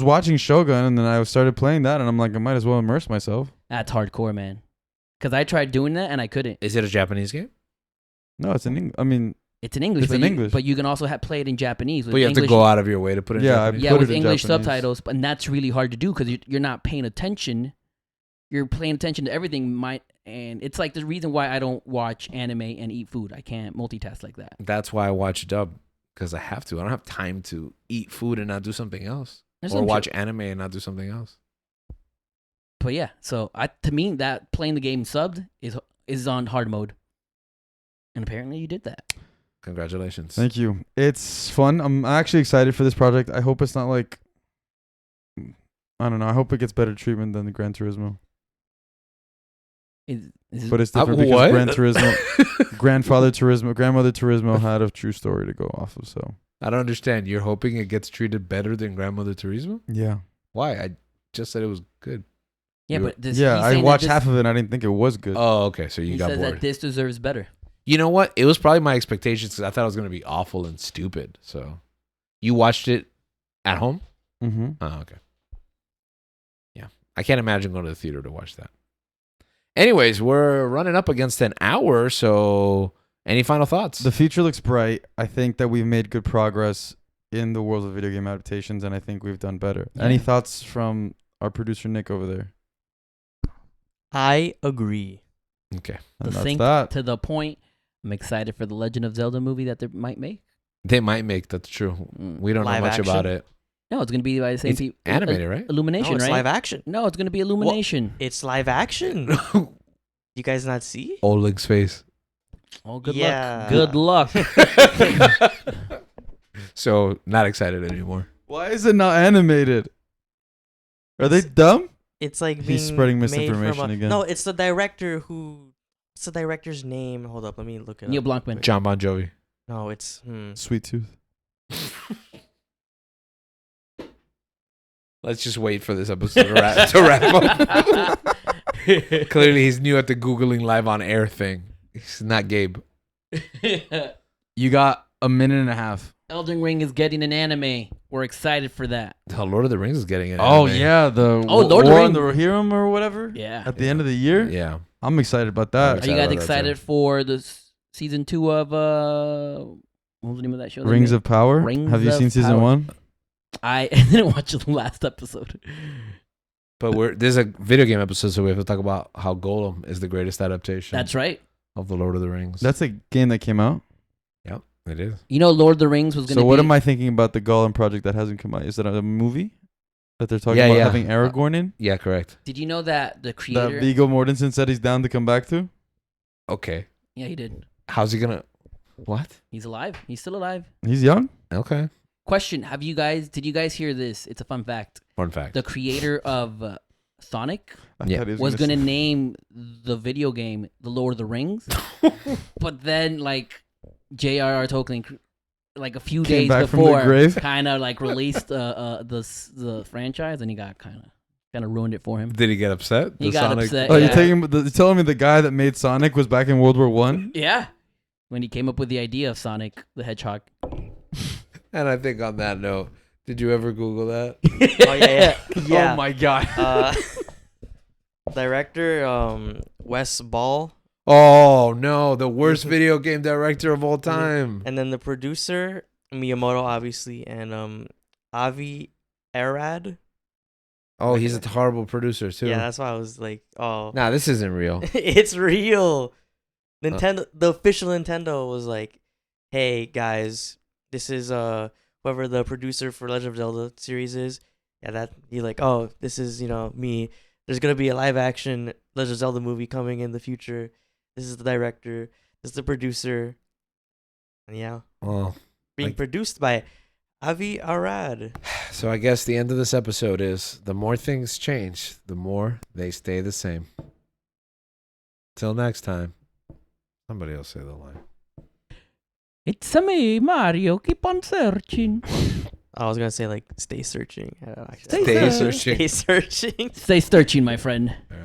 watching Shogun, and then I started playing that, and I'm like, I might as well immerse myself. That's hardcore, man. Because I tried doing that, and I couldn't. Is it a Japanese game? No, it's in English. I mean, It's in English. It's in English. But you can also play it in Japanese. With But you have English, to go out of your way to put it in Yeah, Japanese. Yeah, put with it in English Japanese. subtitles. And that's really hard to do because you're not paying attention. You're paying attention to everything. And it's like the reason why I don't watch anime and eat food. I can't multitask like that. That's why I watch dub, because I have to. I don't have time to eat food and not do something else. There's Or some watch truth. anime and not do something else. But yeah, so to me, that playing the game subbed is on hard mode. And apparently you did that. Congratulations. Thank you. It's fun. I'm actually excited for this project. I hope it's not like, I don't know. I hope it gets better treatment than the Gran Turismo. But it's different because what? Gran Turismo, grandmother Turismo had a true story to go off of. So I don't understand. You're hoping it gets treated better than Grandmother Turismo? yeah, Why? I just said it was good. Yeah, You- but he's I saying that watched this- half of it. and I didn't think it was good. Oh, okay. So you He got says bored. that this deserves better. You know what? It was probably my expectations because I thought it was going to be awful and stupid. So you watched it at home? Mm-hmm. Oh, okay. Yeah. I can't imagine going to the theater to watch that. Anyways, we're running up against an hour. So any final thoughts? The future looks bright. I think that we've made good progress in the world of video game adaptations, and I think we've done better. Yeah. Any thoughts from our producer Nick over there? I agree. Okay. And Succinct, that's that. to the point. I'm excited for the Legend of Zelda movie that they might make. They might make, that's true. Mm. We don't know Live much action? about it. No, it's gonna be by the same It's people. animated, right? Illumination, No, it's right? live action. No, it's gonna be Illumination. It's live action. You guys not see? Oleg's face. Oh, good Yeah. luck. Good luck. So not excited anymore. Why is it not animated? Are they dumb? It's like He's being spreading made from misinformation again. No, it's the director who. What's the director's name? Hold up, let me look it Neil up. Blancman. John Bon Jovi. No, it's Sweet Tooth. Let's just wait for this episode to wrap up. Clearly, he's new at the Googling live on air thing. He's not Gabe. You got a minute and a half. Elden Ring is getting an anime. We're excited for that. Hell, Lord of the Rings is getting it. Oh yeah, the Lord of the War Rings. on the Rohirrim or whatever. Yeah. At the end of the year. Yeah. I'm excited about that. Are excited you guys about that, excited for the season 2 of what was the name of that show? Rings of Power. Rings Have you of seen season Power. 1? I didn't watch the last episode. But there's a video game episode, so we have to talk about how Golem is the greatest adaptation That's right. of the Lord of the Rings. That's a game that came out. Yep, it is. You know, Lord of the Rings was gonna. So what be, am I thinking about the Gollum project that hasn't come out? Is it a movie that they're talking Yeah, about yeah. having Aragorn in? Yeah, correct. Did you know that the That creator? Viggo Mortensen said he's down to come back to? Okay. Yeah, he did. How's he gonna? What? He's alive. He's still alive. He's young? Okay. Question: Did you guys hear this? It's a fun fact. Fun fact. The creator of Sonic I Yeah. thought he was gonna say- name the video game The Lord of the Rings, but then like J.R.R. Tolkien, like a few Came days back from the before, grave? kind of like released the franchise, and he got kind of ruined it for him. Did he get upset? He The got Sonic- upset. Oh, yeah. you're telling me the guy that made Sonic was back in World War One? Yeah, when he came up with the idea of Sonic the Hedgehog. And I think on that note, did you ever Google that? Oh yeah. Oh my god. Director Wes Ball, Oh no, the worst video game director of all time. and then the producer Miyamoto, obviously, and Avi Arad. Oh, he's a horrible producer too. Yeah, that's why I was like, oh, Nah, this isn't real. it's real. Nintendo, the official Nintendo was like, hey guys, this is whoever the producer for Legend of Zelda series is. Yeah, that he like, oh, this is me. There's gonna be a live action Legend of Zelda movie coming in the future. This is the director. This is the producer. And yeah, Well, being Like- produced by Avi Arad. so I guess the end of this episode is the more things change, the more they stay the same. Till next time. Somebody else say the line. It's me, Mario. Keep on searching. I was gonna say like, stay searching. I don't know, Stay Stay searching. searching. Stay searching. Stay searching, my friend. All right.